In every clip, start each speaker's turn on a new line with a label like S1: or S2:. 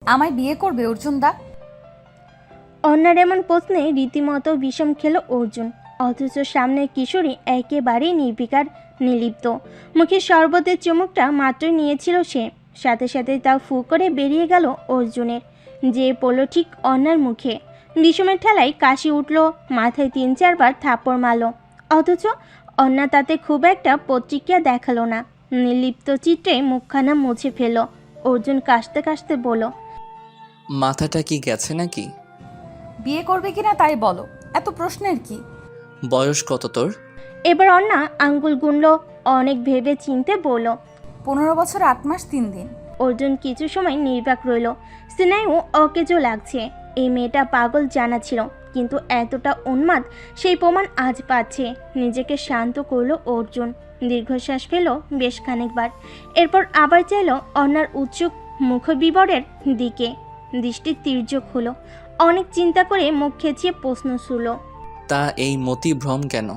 S1: আমায় বিয়ে করবে অর্জুন দা?
S2: অন্যার এমন প্রশ্নে রীতিমতো বিষম খেল অর্জুন। অথচ সামনের কিশোরী একেবারেই নির্বিকার, নির্লিপ্ত। মুখে শরবতের চুমুকটা মাত্রই নিয়েছিল সে, সাথে সাথে তা ফু করে বেরিয়ে গেল অর্জুনের, যে পড়ল ঠিক অন্যার মুখে। বিষমের ঠেলায় কাশি উঠল, মাথায় 3-4 বার থাপ্পড় মারল। অথচ অন্যা তাতে খুব একটা প্রতিক্রিয়া দেখালো না। নির্লিপ্ত চিত্রে মুখখানা মুছে ফেল। অর্জুন কাশতে কাশতে বলল,
S3: মাথাটা কি গেছে নাকি?
S1: বিয়ে করবে কিনা তাই বলো, এত প্রশ্নের কি?
S3: বয়স কত তোর?
S2: এবার অন্না আঙ্গুল গুনল, অনেক ভেবে চিনতে বলল।
S1: 15 বছর 8 মাস 3 দিন।
S2: অর্জুন কিছু সময় নির্বাক রইল। স্নেহও অকেজো লাগছে। এই মেয়েটা পাগল জানা ছিল, কিন্তু এতটা উন্মাদ সেই প্রমাণ আজ পাচ্ছে। নিজেকে শান্ত করলো অর্জুন, দীর্ঘশ্বাস ফেল বেশ খানিকবার। এরপর আবার চাইল অন্যার উৎসুক মুখবিবরের দিকে। দৃষ্টি তির্যক হলো। অনেক চিন্তা করে মুখ খেঁচিয়ে প্রশ্ন ছুড়ল,
S3: তা এই মতি ভ্রম কেন?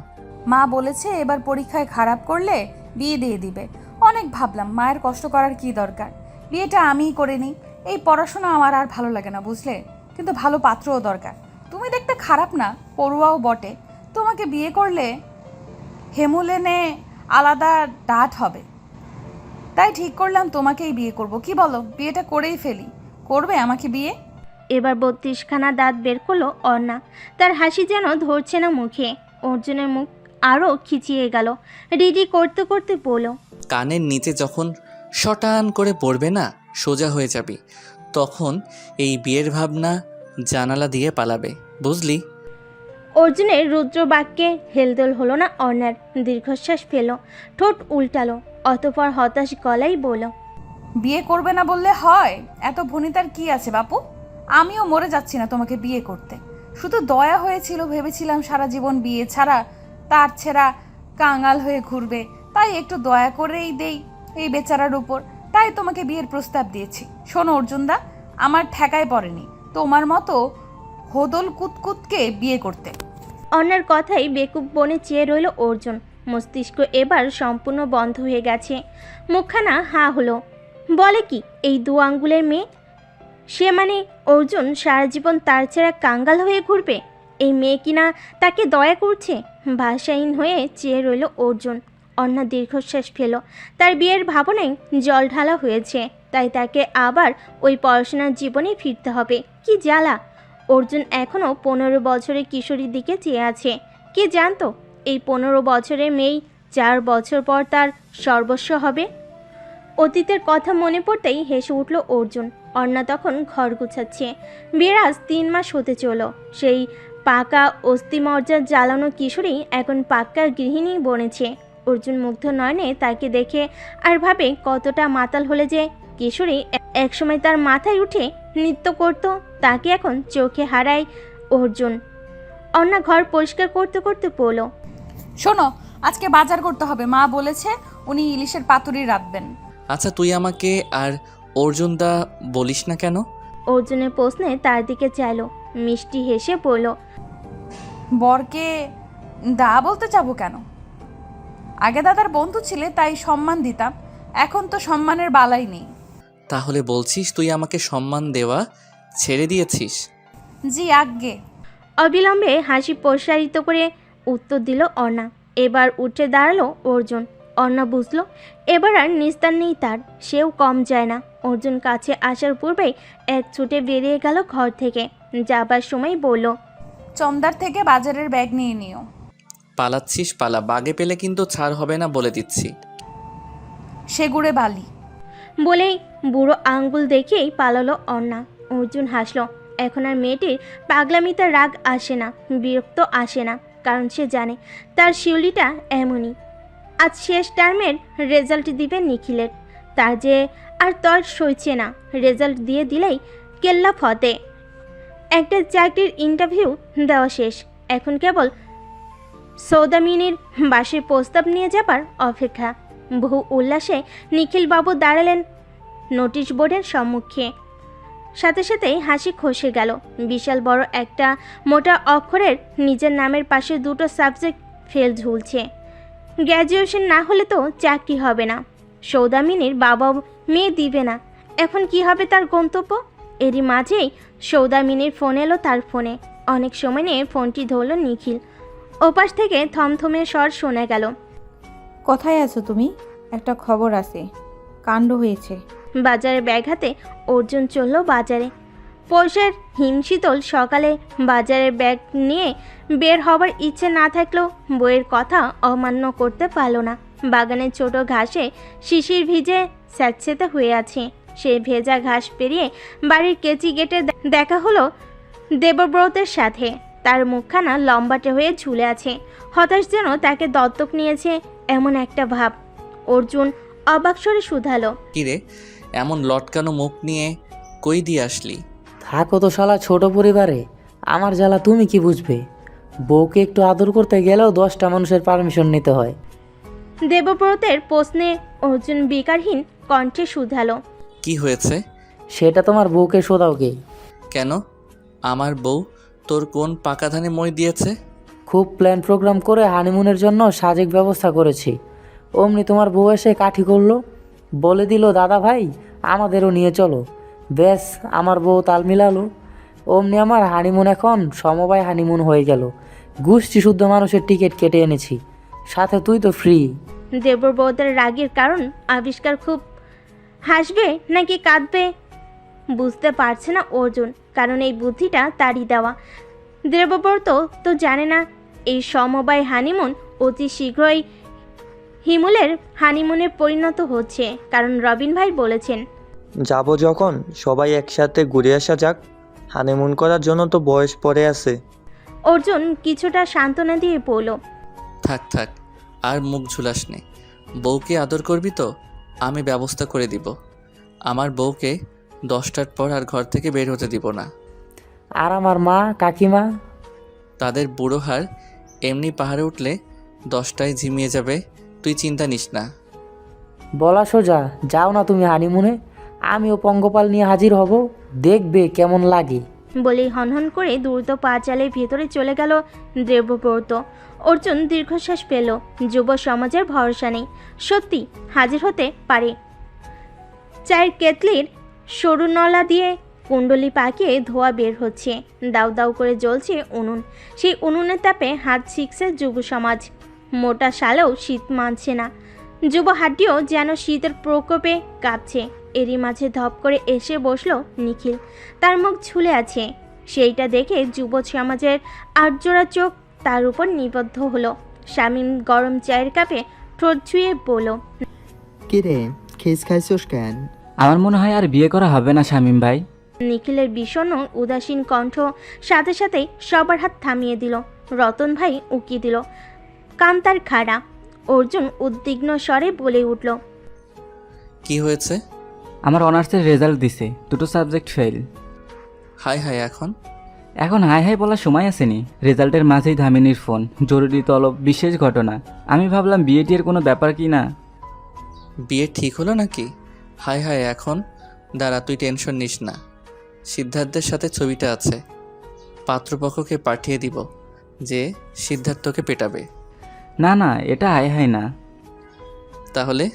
S1: মা বলেছে এবার পরীক্ষায় খারাপ করলে বিয়ে দিয়ে দিবে। অনেক ভাবলাম মায়ের কষ্ট করার কি দরকার, বিয়েটা আমিই করে নিই। এই পড়াশোনা আমার আর ভালো লাগে না বুঝলে, কিন্তু ভালো পাত্রও দরকার। তুমি দেখতে খারাপ না, পড়ুয়াও বটে। তোমাকে বিয়ে করলে হেমুলেনে আলাদা ডাট হবে। তাই ঠিক করলাম তোমাকেই বিয়ে করব। কি বলো, বিয়েটা করেই ফেলি? করবে আমাকে বিয়ে?
S2: এবার 32খানা দাঁত বের করলো অর্ণা। তার হাসি যেন ধরছে না মুখে। অর্জুনের মুখ আরও খিচিয়ে গেল। রিডি করতে করতে বলল,
S3: কানের নিচে যখন শটান করে পড়বে না, সোজা হয়ে যাবি। তখন এই বিয়ের ভাবনা জানালা দিয়ে পালাবে, বুঝলি?
S2: অর্জুনের রুদ্র বাক্যে হেলদোল হলো না অর্ণার। দীর্ঘশ্বাস ফেল, ঠোঁট উল্টালো, অতঃপর হতাশ গলায় বলল,
S1: বিয়ে করবে না বললে হয়? এত ভনিতার কি আছে বাপু? আমিও মরে যাচ্ছি না তোমাকে বিয়ে করতে। শুধু দয়া হয়েছিল, ভেবেছিলাম সারা জীবন বিয়ে ছাড়া তার ছেঁড়া কাঙাল হয়ে ঘুরবে, তাই একটু দয়া করেই দেই এই বেচারার উপর। তাই তোমাকে বিয়ের প্রস্তাব দিয়েছি। শোনো অর্জুনদা, আমার ঠেকায় পড়েনি তোমার মতো হোদল কুতকুতকে বিয়ে করতে।
S2: অর্ণার কথাই বেকুব বনে চেয়ে রইল অর্জুন। মস্তিষ্ক এবার সম্পূর্ণ বন্ধ হয়ে গেছে। মুখখানা হা হলো। বলে কি এই 2 আঙ্গুলের মেয়ে? সে মানে অর্জুন সারা জীবন তার ছেঁড়া কাঙ্গাল হয়ে ঘুরবে? এই মেয়ে কিনা তাকে দয়া করছে? ভাষাহীন হয়ে চেয়ে রইল অর্জুন। অন্না দীর্ঘশ্বাস ফেল। তার বিয়ের ভাবনায় জল ঢালা হয়েছে, তাই তাকে আবার ওই পড়াশোনার জীবনে ফিরতে হবে। কি জ্বালা! অর্জুন এখনও 15 বছরের কিশোরীর দিকে চেয়ে আছে। কে জানতো এই 15 বছরের মেয়েই 4 বছর পর তার সর্বস্ব হবে। অতীতের কথা মনে পড়তেই হেসে উঠল অর্জুন। অর্ণা তখন ঘর গুছাচ্ছে। বিয়ের আজ 3 মাস হতে চলো। সেই পাকা অস্থিমজ্জার জ্বালানো কিশোরী এখন পাক্কা গৃহিণী বনেছে। অর্জুন মুগ্ধ নয়নে তাকে দেখে আর ভাবে কতটা মাতাল হলে যে কিশোরী একসময় তার মাথায় উঠে নৃত্য করত, তাকে এখন চোখে হারায় অর্জুন। অর্ণা ঘর পরিষ্কার করতে করতে বলল,
S1: শোনো, আজকে বাজার করতে হবে। মা বলেছে উনি ইলিশের পাতুরি রাঁধবেন।
S3: আচ্ছা, তুই আমাকে আর অর্জুনদা বলিস না কেন?
S2: অর্জুনের প্রশ্নে তার দিকে চাইল। মিষ্টি হেসে বলল,
S1: বরকে দা বলতে যাবো কেন? আগে দাদার বন্ধু ছিলে তাই সম্মান দিতাম, এখন তো সম্মানের বালাই নেই।
S3: তাহলে বলছিস তুই আমাকে সম্মান দেওয়া ছেড়ে দিয়েছিস?
S1: জি আজ্ঞে।
S2: অবিলম্বে হাসি প্রসারিত করে উত্তর দিল অর্ণা। এবার উঠে দাঁড়ালো অর্জুন। অর্ণা বুঝল এবার আর নিস্তার নেই তার। সেও কম যায় না। অর্জুন কাছে আসার পূর্বেই এক ছুটে বেরিয়ে গেল ঘর থেকে। যাবার সময় বলল,
S1: চন্দার থেকে বাজারের ব্যাগ নিয়ে নিও।
S3: পালাচ্ছিস পালা, বাগে পেলে কিন্তু ছাড় হবে না বলে দিচ্ছি।
S1: সেগুড়ে বালি।
S2: বলেই বুড়ো আঙ্গুল দেখেই পালালো অর্ণা। অর্জুন হাসল। এখন আর মেয়েটির পাগলামিতে রাগ আসে না, বিরক্ত আসে না, কারণ সে জানে তার শিউলিটা এমনই। আজ শেষ টার্মের রেজাল্ট দিবে নিখিলের। তার যে আর তর সইছে না। রেজাল্ট দিয়ে দিলেই কেল্লা ফতে। একটা চাকরির ইন্টারভিউ দেওয়া শেষ। এখন কেবল সৌদামিনীর বাসের প্রস্তাব নিয়ে যাবার অপেক্ষা। বহু উল্লাসে নিখিলবাবু দাঁড়ালেন নোটিশ বোর্ডের সম্মুখে। সাথে সাথেই হাসি খসে গেল। বিশাল বড় একটা মোটা অক্ষরের নিজের নামের পাশে 2টো সাবজেক্ট ফেল ঝুলছে। গ্র্যাজুয়েশন না হলে তো চাকরি হবে না। সৌদামিনীর বাবাও মেয়ে দিবে না। এখন কি হবে তার গন্তব্য? এরই মাঝেই সৌদামিনীর ফোন এলো তার ফোনে। অনেক সময় নিয়ে ফোনটি ধরল নিখিল। ওপাশ থেকে থমথমে স্বর শোনা গেল।
S4: কোথায় আছো তুমি? একটা খবর আছে, কাণ্ড হয়েছে।
S2: বাজারে ব্যাগ হাতে অর্জুন চলল বাজারে। পৌষের হিমশীতল সকালে বাজারের ব্যাগ নিয়ে বের হবার ইচ্ছে না থাকলেও বইয়ের কথা অমান্য করতে পারল না। বাগানের ছোট ঘাসে শিশির ভিজে স্যাঁতসেঁতে হয়ে আছে। সেই ভেজা ঘাস পেরিয়ে বাড়ির কেচি গেটে দেখা হলো দেবব্রতের সাথে। তার মুখখানা লম্বাটে হয়ে ঝুলে আছে, হতাশ যেন তাকে দত্তক নিয়েছে এমন একটা ভাব। অর্জুন অবাক স্বরে শুধালো,
S3: কিরে এমন লটকানো মুখ নিয়ে কই দিয়ে আসলি?
S5: থাকো তো শালা ছোট পরিবারে, আমার জ্বালা তুমি কি বুঝবে? বউকে একটু আদর করতে গেলেও 10টা মানুষের পারমিশন নিতে হয়।
S2: দেবব্রতের প্রশ্নে অর্জুন বিকারহীন কণ্ঠে শুধালো,
S3: কি হয়েছে?
S5: সেটা তোমার বউকে শোধাও কে?
S3: কেন? আমার বউ তোর কোন পাকা ধানে মই দিয়েছে?
S5: খুব প্ল্যান প্রোগ্রাম করে হানিমুনের জন্য সাজেক ব্যবস্থা করেছি। অমনি তোমার বউ এসে কাঠি করলো, বলে দিল দাদা ভাই আমাদেরও নিয়ে চলো। ব্যাস আমার বউ তাল মিলালো। অমনি আমার হানিমুন এখন সমবায় হানিমুন হয়ে গেল। গোষ্ঠী শুদ্ধ মানুষের টিকিট কেটে এনেছি, সাথে তুই তো ফ্রি।
S2: দেবব্রতের রাগের কারণ আবিষ্কার। খুব হাসবে নাকি কাঁদবে বুঝতে পারছে না অর্জুন, কারণ এই বুদ্ধিটা তারই দেওয়া। দেবব্রত তো জানে না এই সমবায় হানিমুন অতি শীঘ্রই হিমুলের হানিমুনে পরিণত হচ্ছে, কারণ রবিন ভাই বলেছেন
S6: যাব যখন সবাই একসাথে ঘুরে আসা যাক, হানিমুন করার জন্য তো বয়স পড়ে আছে।
S2: অর্জুন কিছুটা সান্ত্বনা দিয়ে বলল,
S3: থাক থাক আর মুখ ঝুলাস নে। বউকে আদর করবি তো আমি ব্যবস্থা করে দিব। আমার বউকে 10টার পর আর ঘর থেকে বের হতে দিব না।
S5: আর আমার মা কাকিমা?
S3: তাদের বুড়ো হাড় এমনি পাহাড়ে উঠলে 10টায় ঝিমিয়ে যাবে, তুই চিন্তা নিস না।
S5: বলা সোজা, যাও না তুমি হানিমুনে, আমিও পঙ্গপাল নিয়ে হাজির হব, দেখবে কেমন লাগে।
S2: বলেই হনহন করে দ্রুত পা চালিয়ে ভেতরে চলে গেল দেবব্রত। অর্জুন দীর্ঘশ্বাস পেল। যুব সমাজের ভরসা নেই, সত্যি হাজির হতে পারে। চায়ের কেতলির সরু নলা দিয়ে কুণ্ডলি পাকিয়ে ধোয়া বের হচ্ছে, দাউ দাউ করে জ্বলছে উনুন। সেই উনুনের তাপে হাত শিখছে যুব সমাজ। মোটা শালেও শীত মানছে না, যুব হাড্ডিও যেন শীতের প্রকোপে কাঁপছে। এরই মাঝে ধপ করে এসে বসলো নিখিল, তার মুখ ঝুলে আছে। সেইটা দেখে যুব সমাজের আটজোড়া চোখ তার উপর নিবদ্ধ হলো। শামীম গরম চায়ের কাপে ঠোঁট ছুঁয়ে বলল,
S7: কিরে খেস খাইছোস কেন?
S8: আমার মনে হয় আর বিয়ে করা হবে না শামীম ভাই।
S2: নিখিলের বিষণ্ণ উদাসীন কণ্ঠ সাথে সাথেই সবার হাত থামিয়ে দিল। রতন ভাই উকি দিল, কান্তার খাড়া। অর্জুন উদ্বিগ্ন স্বরে বলে উঠল,
S3: কি হয়েছে?
S8: আমার অনার্সের রেজাল্ট দিছে, 2টো সাবজেক্ট ফেল।
S3: হাই হাই এখন
S8: এখন হাই হাই বলার সময় আসেনি। রেজাল্টের মাঝেই ধামিনীর ফোন, জরুরি তলব, বিশেষ ঘটনা। আমি ভাবলাম বিয়েটির কোনো ব্যাপার কি না।
S3: বিয়ে ঠিক হলো নাকি? হাই হাই এখন দাঁড়া, তুই টেনশন নিস না। সিদ্ধার্থের সাথে ছবিটা আছে, পাত্রপক্ষকে পাঠিয়ে দিব যে সিদ্ধার্থকে পেটাবে।
S8: না না, এটা হাই হাই না।
S3: তাহলে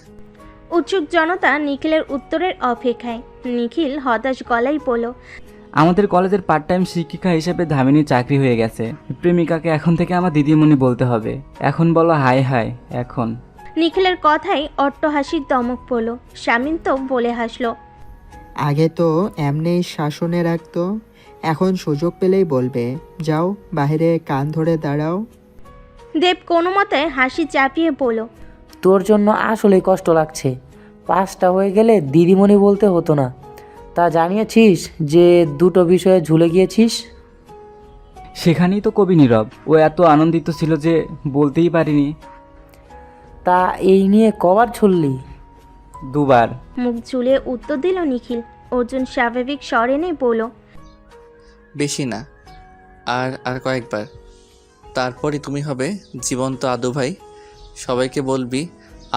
S2: উৎসুক জনতা নিখিলের উত্তরের অপেক্ষায়। নিখিল হতাশ গলায় বলল,
S8: আমাদের কলেজের পার্ট টাইম শিক্ষিকা হিসেবে ধামিনীর চাকরি হয়ে গেছে। প্রেমিকাকে এখন থেকে আমার দিদিমণি বলতে হবে। এখন বলো হাই হাই এখন।
S2: নিখিলের কথায় অট্টহাসির দমক পড়ল। শামীম তো বলে হাসলো,
S7: আগে তো এমনিই শাসনে রাখতো, এখন সুযোগ পেলেই বলবে। যাও বাইরে কান ধরে দাঁড়াও।
S2: দেব কোনো মতে হাসি চাপিয়ে বলল,
S5: তোর জন্য আসলেই কষ্ট লাগছে। 5টা হয়ে গেলে দিদিমণি বলতে হতো না। তা জানিয়েছিস যে 2টো বিষয়ে ঝুলে গিয়েছিস?
S8: সেখানেই তো কবি নীরব। ও এত আনন্দিত ছিল যে বলতেই পারিনি।
S5: তা এই নিয়ে কবার ছুললি?
S8: 2বার।
S2: মুখ ঝুলিয়ে উত্তর দিল নিখিল। অর্জুন স্বাভাবিক স্বরে নেই বলল,
S3: বেশি না, আর আর কয়েকবার। তারপরই তুমি হবে জীবন্ত আদু ভাই। সবাইকে বলবি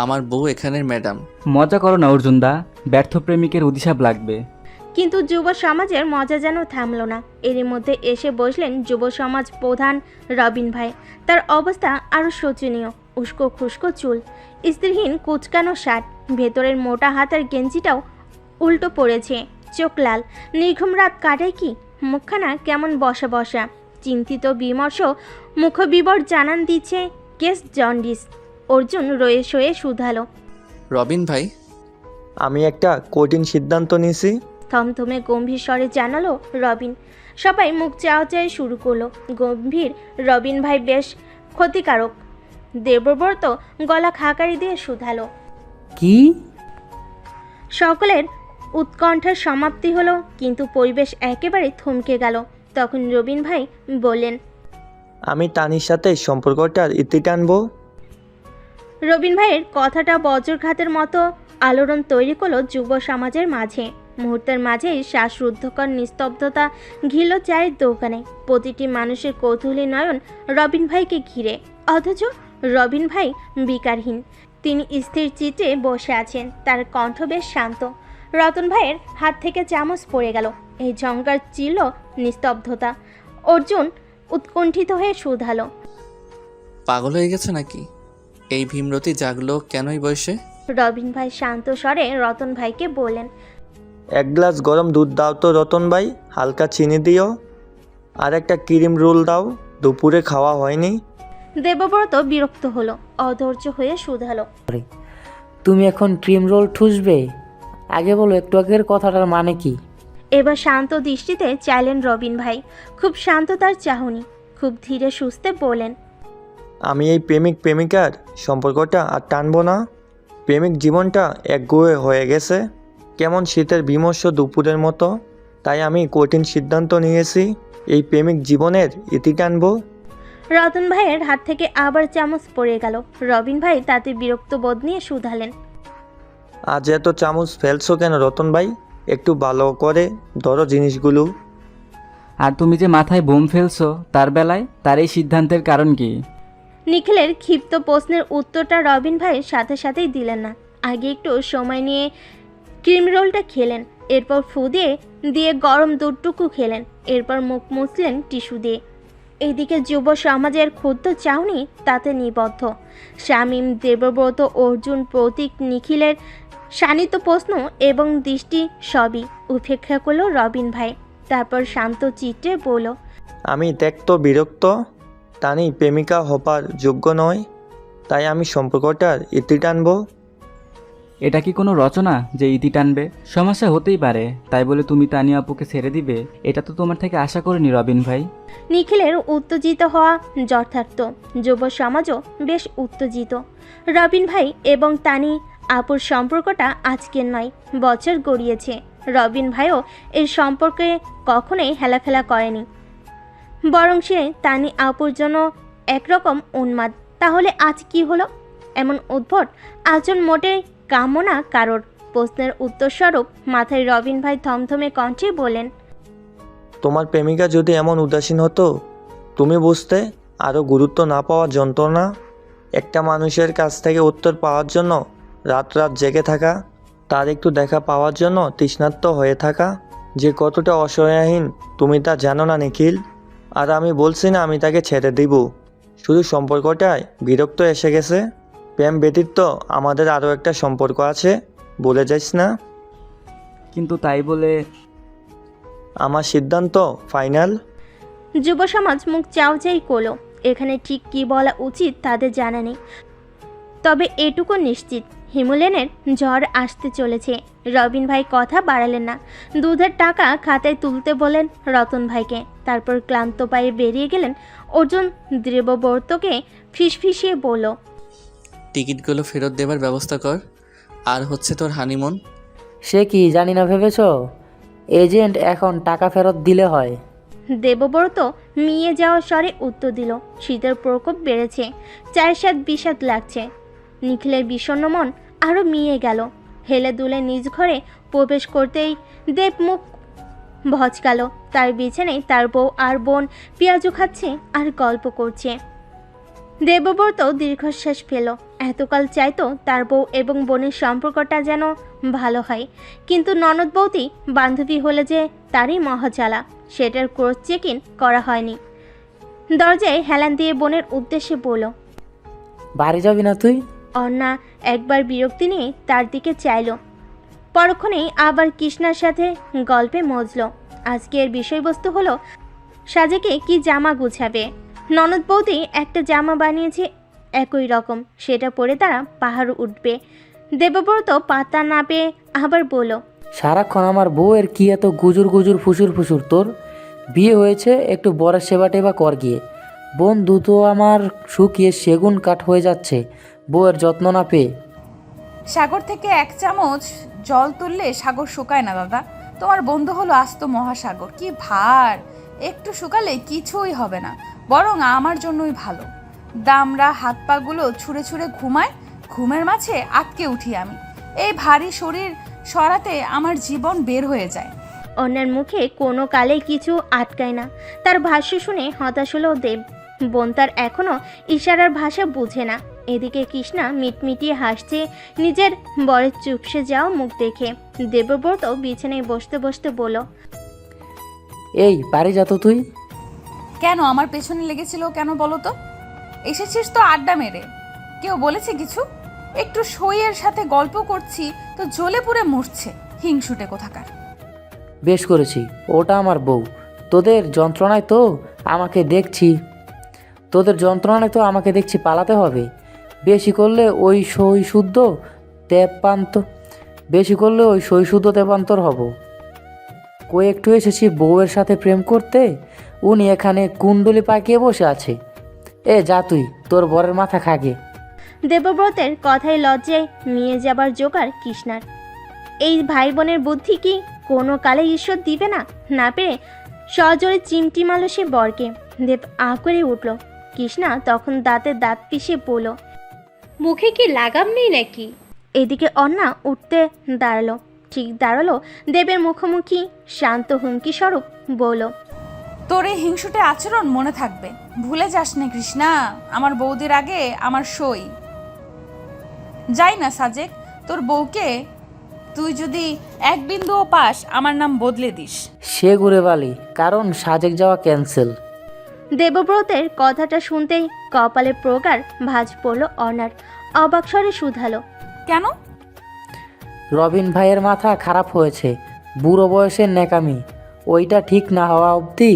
S3: আমার বউ এখানের ম্যাডাম।
S8: মজা করো না অর্জুন দা, ব্যর্থ প্রেমিকের অভিশাপ লাগবে।
S2: কিন্তু যুব সমাজের মজা যেন থামল না। এরই মধ্যে এসে বসলেন যুব সমাজ প্রধান রবিন ভাই। তার অবস্থা আরও শোচনীয়। উস্কো খুস্কো চুল, স্ত্রীহীন কুচকানো শার্ট, ভেতরের মোটা হাতের গেঞ্জিটাও উল্টো পড়েছে। চোখ লাল। নির্ঘুম রাত কাটায় কি? মুখখানা কেমন বসা বসা, চিন্তিত বিমর্ষ মুখবিবর জানান দিচ্ছে কেস জন্ডিস। অর্জুন রয়ে শয়ে শুধালো।
S3: রবিন ভাই,
S6: আমি একটা কঠিন সিদ্ধান্ত নিয়েছি।
S2: থমথমে গম্ভীর স্বরে জানালো রবিন। সবাই মুখ চাওয়াচাই শুরু করলো। গম্ভীর রবিন ভাই বেশ ক্ষতিকারক। দেবব্রত গলা খাকারি দিয়ে শুধালো।
S5: কি?
S2: সকলের উৎকণ্ঠার সমাপ্তি হলো, কিন্তু পরিবেশ একেবারে থমকে গেল। তখন রবিন ভাই বললেন,
S6: আমি তানির সাথে সম্পর্কটার ইতি টানবো।
S2: রবিন ভাইয়ের কথাটা বজ্রঘাতের মতো আলোড়ন তৈরি করলো যুব সমাজের মাঝে। মুহূর্তের মাঝেই শ্বাসরুদ্ধকর নিস্তব্ধতা ঘিরল চায়ের দোকানে। প্রতিটি মানুষের কৌতূহলী নয়ন রবিন ভাইকে ঘিরে, অথচ রবিন ভাই বিকারহীন। তিনি স্থির চিত্তে বসে আছেন, তার কণ্ঠ বেশ শান্ত। রতন ভাইয়ের হাত থেকে চামচ পড়ে গেল। এই ঝঙ্কার ছিল নিস্তব্ধতা। অর্জুন উৎকণ্ঠিত হয়ে শুধালো।
S3: পাগল হয়ে গেছে নাকি? এই ভীমরতি জাগলো কেন এই বয়সে?
S2: রবিন ভাই শান্ত স্বরে রতন ভাইকে বললেন,
S6: এক গ্লাস গরম দুধ দাও তো রতন ভাই, হালকা চিনি দিও, আর একটা ক্রিম রোল দাও, দুপুরে খাওয়া হয়নি।
S2: দেবব্রত বিরক্ত হলো, অধৈর্য হয়ে শুধালো।
S5: তুমি এখন ক্রিম রোল ঠুসবে? আগে বলো একটু আগের কথাটার মানে কি?
S2: এবার শান্ত দৃষ্টিতে চাইলেন রবিন ভাই। খুব শান্ত তার চাহনি। খুব ধীরে সুস্থে বলেন,
S6: আমি এই প্রেমিক প্রেমিকার সম্পর্কটা আর টানবো না। প্রেমিক জীবনটা একগুঁয়ে হয়ে গেছে, কেমন শীতের বিমর্ষ দুপুরের মতো। তাই আমি কঠিন সিদ্ধান্ত নিয়েছি, এই প্রেমিক জীবনের ইতি টানবো।
S2: রতন ভাইয়ের হাত থেকে আবার চামচ পড়ে গেল। রবিন ভাই তাতে বিরক্ত বোধ নিয়ে শুধালেন,
S6: আজ এত চামচ ফেলছো কেন রতন ভাই? একটু ভালো করে ধরো জিনিসগুলো।
S8: আর তুমি যে মাথায় বোম ফেলছো তার বেলায় তার এই সিদ্ধান্তের কারণ কি?
S2: নিখিলের ক্ষিপ্ত প্রশ্নের উত্তরটা রবিন ভাই সাথে সাথেই দিলেন না। আগে একটু সময় নিয়ে ক্রিম রোলটা খেলেন, এরপর ফু দিয়ে দিয়ে গরম দুধটুকু খেলেন, এরপর মুখ মুছলেন টিস্যু দিয়ে। এদিকে যুব সমাজের ক্ষুদ্র চাহনি তাতে নিবদ্ধ। শামীম, দেবব্রত, অর্জুন, প্রতীক, নিখিলের শানিত প্রশ্ন এবং দৃষ্টি সবই উপেক্ষা করল রবিন ভাই। তারপর শান্ত চিত্রে বলল,
S6: আমি ত্যক্ত বিরক্ত। তানি প্রেমিকা হবার যোগ্য নয়, তাই আমি সম্পর্কটার ইতি টানবো।
S8: এটা কি কোনো রচনা যে ইতি টানবে? সমস্যা হতেই পারে, তাই বলে তুমি তানিয়া আপুকে ছেড়ে দিবে? এটা তো তোমার থেকে আশা করিনি রবিন ভাই।
S2: নিখিলের উত্তেজিত হওয়া যথার্থ। যুব সমাজও বেশ উত্তেজিত। রবিন ভাই এবং তানি আপুর সম্পর্কটা আজকের নয়, বছর গড়িয়েছে। রবিন ভাইও এর সম্পর্কে কখনোই হেলাফেলা করেনি, বরং সে তানি আপুর জন্য একরকম উন্মাদ। তাহলে আজ কি হলো? এমন উদ্ভট আচরণ মোটে কাম্য না কারোর। প্রশ্নের উত্তরস্বরূপ মাথায় রবিন ভাই থমথমে কণ্ঠে বলেন,
S6: তোমার প্রেমিকা যদি এমন উদাসীন হতো, তুমি বুঝতে আরও গুরুত্ব না পাওয়ার যন্ত্রণা। একটা মানুষের কাছ থেকে উত্তর পাওয়ার জন্য রাত রাত জেগে থাকা, তার একটু দেখা পাওয়ার জন্য তৃষ্ণার্ত হয়ে থাকা, যে কতটা অসহায়হীন তুমি তা জানো না নিখিল। আর আমি বলছি না আমি তাকে ছেড়ে দিব, শুধু সম্পর্কটায় বিরক্ত এসে গেছে। প্রেম ব্যতীত আমাদের আরও একটা সম্পর্ক আছে, বলে যাইস না।
S8: কিন্তু তাই বলে
S6: আমার সিদ্ধান্ত ফাইনাল।
S2: যুব সমাজ মুখ চাওচাই করলো। এখানে ঠিক কী বলা উচিত তাদের জানা নেই, তবে এটুকু নিশ্চিত হিমুলেনের ঝড় আসতে চলেছে। রবিন ভাই কথা বাড়ালেন না। দুধের টাকা খাতায় তুলতে বলেন রতন ভাইকে। তারপর ক্লান্ত পায়ে বেরিয়ে গেলেন। অর্জুন দেবব্রতকে ফিসফিসিয়ে বলল,
S3: টিকিটগুলো ফেরত দেবার ব্যবস্থা কর। আর হচ্ছে তোর হানিমুন।
S5: সে কি জানি না ভেবেছ? এজেন্ট এখন টাকা ফেরত দিলে হয়।
S2: দেবব্রত মিয়ে যাওয়া স্বরে উত্তর দিল। শীতের প্রকোপ বেড়েছে, চায়ের স্বাদ বিষাদ লাগছে। নিখিলের বিষণ্ণ মন আরও মিয়ে গেল। হেলে দুলে নিজ ঘরে প্রবেশ করতেই দেব মুখ ভচকালো। তার বিছানায় তার বউ আর বোন পেঁয়াজু খাচ্ছে আর গল্প করছে। দেবব্রত দীর্ঘশ্বাস ফেল। এতকাল চাইতো তার বউ এবং বোনের সম্পর্কটা যেন ভালো হয়, কিন্তু ননদ বৌদি বান্ধবী হলে যে তারই মহাজালা, সেটার ক্রস চেক ইন করা হয়নি। দরজায় হেলান দিয়ে বোনের উদ্দেশ্যে বলল,
S5: বাড়ি যাবি না তুই?
S2: অন্না একবার বিরক্তি নিয়ে তার দিকে চাইল। পরক্ষণেই আবার কৃষ্ণার সাথে গল্পে মজল। আজকের বিষয়বস্তু হলো সাজেকে কি জামা গুছাবে। ননদ বৌদি একটা জামা বানিয়েছে একই রকম, সেটা পরে তারা পাহাড় উঠবে। দেবব্রত পাতা না পেয়ে আবার বলল,
S5: সারাক্ষণ আমার বউয়ের কি এত গুজুর গুজুর ফুসুর ফুসুর তোর? বিয়ে হয়েছে, একটু বরের সেবা টেবা কর গিয়ে। বোন দুটো আমার শুকিয়ে সেগুন কাঠ হয়ে যাচ্ছে বউয়ের যত্ন না পেয়ে।
S1: সাগর থেকে 1 চামচ জল তুললে সাগর শুকায় না দাদা। তোমার বন্ধু হলো আস্ত মহাসাগর, কি ভার! একটু শুকালে কিছুই হবে না, বরং আমার জন্যই ভালো। দামরা হাত পাগুলো ছুঁড়ে ছুঁড়ে ঘুমায়, ঘুমের মাঝে আটকে উঠি আমি। এই ভারী শরীর সরাতে আমার জীবন বের হয়ে যায়।
S2: অন্যের মুখে কোনো কালে কিছু আটকায় না। তার ভাষ্য শুনে হতাশ হলো দেব। বোন তার এখনও ইশারার ভাষা বুঝে না। এদিকে কৃষ্ণা মিটমিটিয়ে হাসছে নিজের বরের চুপসে যাওয়া মুখ দেখে। দেবব্রত বিছানায় বসতে বসতে বলল,
S5: এই বাড়ি যা তো তুই।
S1: কেন আমার পেছনে লেগেছিল কেন বলো তো? এসেছিস তো আড্ডা মেরে, কেউ বলেছে কিছু? একটু সইয়ের সাথে গল্প করছি তো জ্বলে পুড়ে মরছে, হিংসুটে কোথাকার।
S5: বেশ করেছি, ওটা আমার বউ। তোদের যন্ত্রণায় তো আমাকে দেখছি পালাতে হবে। বেশি করলে ওই সই শুদ্ধ তেপান্তর হব। কই একটু এসেছি বউয়ের সাথে প্রেম করতে, উনি এখানে কুণ্ডলি পাকিয়ে বসে আছে। এ যা তুই, তোর বরের মাথা খাগে।
S2: দেবব্রতের কথায় লজ্জায় নিয়ে যাবার জোগাড় কৃষ্ণার। এই ভাই বোনের বুদ্ধি কি কোনো কালে ঈশ্বর দিবে না? না পেরে সজোরে চিমটি মারল সে বরকে। দেব আঁ করে উঠল। কৃষ্ণা তখন দাঁতে দাঁত পিষে বলল,
S9: মুখে কি লাগাম নেই নাকি?
S2: এদিকে অন্না উঠতে দাঁড়ালো। ঠিক দাঁড়ালো দেবের মুখোমুখি, শান্ত হুমকি স্বরূপ বলল,
S1: তোর এই হিংসুটে আচরণ মনে থাকবে, ভুলে যাস না কৃষ্ণা। আমার বৌদির আগে আমার সই। যাই না সাজেক, তোর বউকে তুই যদি 1 বিন্দুও পাস আমার নাম বদলে দিস।
S5: সে ঘুরে বালি, কারণ সাজেক যাওয়া ক্যান্সেল।
S2: দেবব্রতের কথাটা শুনতেই কপালে প্রগাঢ় ভাঁজ পড়ল অর্ণার। অবাক স্বরে শুধালো,
S1: কেন?
S5: রবিন ভাইয়ের মাথা খারাপ হয়েছে, বুড়ো বয়সের ন্যাকামি। ওইটা ঠিক না হওয়া অবধি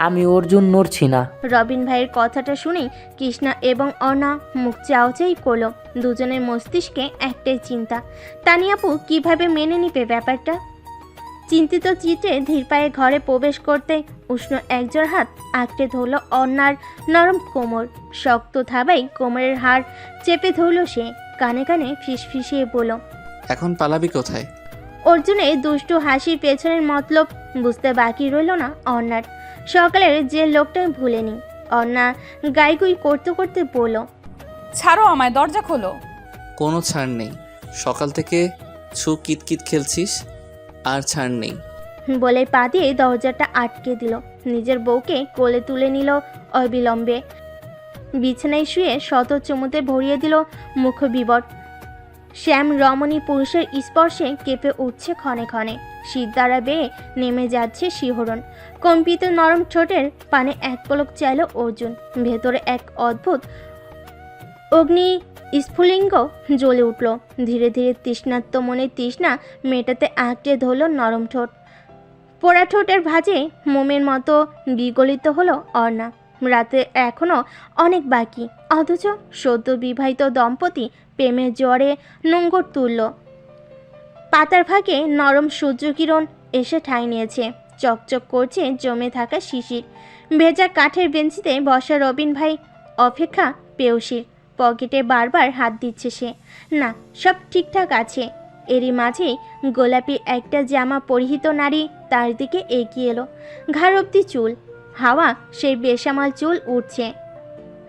S5: আমি অর্জুন নড়ছি না।
S2: রবিন ভাইয়ের কথাটা শুনেই কৃষ্ণা এবং অর্ণা মুখ চাওয়াচাই করলো। দুজনের মস্তিষ্কে একটাই চিন্তা, তানিয়াপু কিভাবে মেনে নিবে ব্যাপারটা। চিন্তিত চিত্তে ধীর পায়ে ঘরে প্রবেশ করতে উষ্ণ একজোড় হাত আঁকড়ে ধরল অন্যার নরম কোমর। শক্ত থাবাই কোমরের হাড় চেপে ধরল সে। কানে কানে ফিসফিসিয়ে বলল,
S3: এখন পালাবি কোথায়?
S2: অর্জুনের দুষ্টু হাসির পেছনের মতলব বুঝতে বাকি রইল না অন্যার। সকালের যে লোকটা ভুলেনি। অন্যা গাইগুই করতে করতে বলল,
S1: ছাড়ো আমায়, দরজা খোলো।
S3: কোনো ছাড় নেই। সকাল থেকে কিতকিত খেলছিস, আর ছাড় নেই।
S2: বলে পা দিয়ে দরজাটা আটকে দিল। নিজের বউকে কোলে তুলে নিল অবিলম্বে। বিছানায় শুয়ে শত চুমুতে ভরিয়ে দিল মুখ বিবট। শ্যাম রমণী পুরুষের স্পর্শে কেঁপে উঠছে ক্ষণে ক্ষণে। শীত দ্বারা বেয়ে নেমে যাচ্ছে শিহরণ। কম্পিত নরম ঠোঁটের পানে এক পলক চাইল অর্জুন। ভেতরে এক অদ্ভুত অগ্নি স্ফুলিঙ্গ জ্বলে উঠল। ধীরে ধীরে তৃষ্ণাত্ম মনে তৃষ্ণা মেটাতে আঁকড়ে ধরল নরম ঠোঁট। পোড়া ঠোঁটের ভাঁজে মোমের মতো বিগলিত হলো অর্ণা। রাতে এখনও অনেক বাকি, অথচ সদ্য বিবাহিত দম্পতি প্রেমের জ্বরে নোঙ্গর তুলল। পাতার ফাঁকে নরম সূর্যকিরণ এসে ঠাঁই নিয়েছে। চকচক করছে জমে থাকা শিশির। ভেজা কাঠের বেঞ্চিতে বসা রবিন ভাই অপেক্ষা পেয়সীর। পকেটে বারবার হাত দিচ্ছে সে। না, সব ঠিকঠাক আছে। এরই মাঝেই গোলাপি একটা জামা পরিহিত নারী তার দিকে এগিয়ে এলো। ঘাড় অব্দি চুল, হাওয়া সেই বেসামাল চুল উঠছে।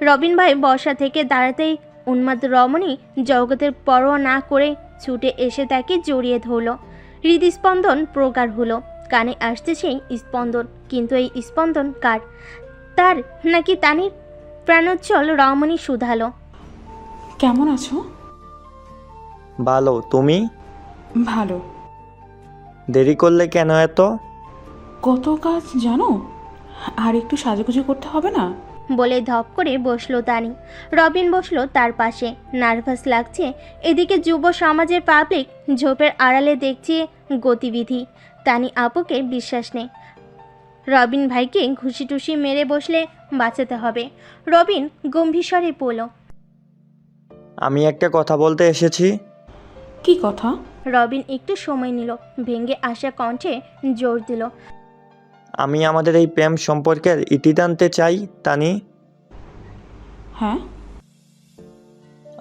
S2: রবিন ভাই বসা থেকে দাঁড়াতেই উন্মাদ রমণী জগতের পরোয়া না করে ছুটে এসে তাকে জড়িয়ে ধরল। হৃদস্পন্দন প্রগাঢ় হলো। কানে আসছে সেই স্পন্দন, কিন্তু এই স্পন্দন কার? তার নাকি তানির? প্রাণোচ্ছল রমণী শুধালো,
S10: কেমন আছো?
S6: ভালো, তুমি?
S10: ভালো।
S6: দেরি করলে কেন এত?
S10: কত কাজ জানো, আর একটু সাজুগুজু করতে হবে না?
S2: বলে ধপ করে বসলো তানি। রবিন বসলো তার পাশে। নার্ভাস লাগছে। এদিকে যুব সমাজের পাবলিক ঝোপের আড়ালে দেখছে গতিবিধি। তানি আপুকে বিশ্বাস নেই। রবিন ভাইকে ঘুষি টুসি মেরে বসলে বাঁচাতে হবে। রবিন গম্ভীর স্বরে বলল,
S6: আমি একটা কথা বলতে এসেছি।
S10: কি কথা?
S2: রবিন একটু সময় নিল, ভেঙে আসা কণ্ঠে জোর দিল,
S6: আমি আমাদের এই প্রেম সম্পর্কের ইতি টানতে চাই তানি।
S10: হ্যাঁ,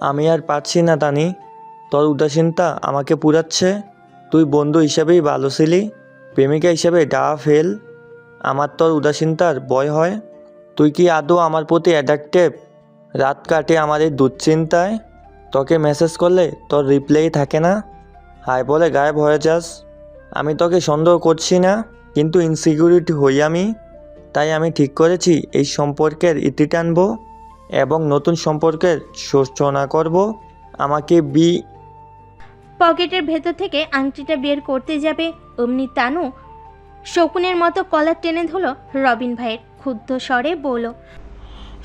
S6: আমি আর পারছি না তানি, তোর উদাসীনতা আমাকে পুরাচ্ছে। তুই বন্ধু হিসেবেই ভালো ছিলি, প্রেমিকা হিসেবে ডা ফেল। আমার তোর উদাসীনতার ভয় হয়। তুই কি আদৌ আমার প্রতি অ্যাডাক্টেভ? রাত কাটে আমার এই দুশ্চিন্তায়। তোকে মেসেজ করলে তোর রিপ্লাই থাকে না, হাই বলে গায়েব হয়ে যাস। আমি তোকে সন্দেহ করছি না, কিন্তু ইনসিকিউরিটি হই আমি। তাই আমি ঠিক করেছি এই সম্পর্কের ইতি টানবো এবং নতুন সম্পর্কের সূচনা করব। আমাকে
S2: পকেটের ভেতর থেকে আংটিটা বের করতে যাবে অমনি তানু শকুনের মতো কলার টেনে ধরল রবিন ভাইয়ের। ক্ষুব্ধ স্বরে বলল,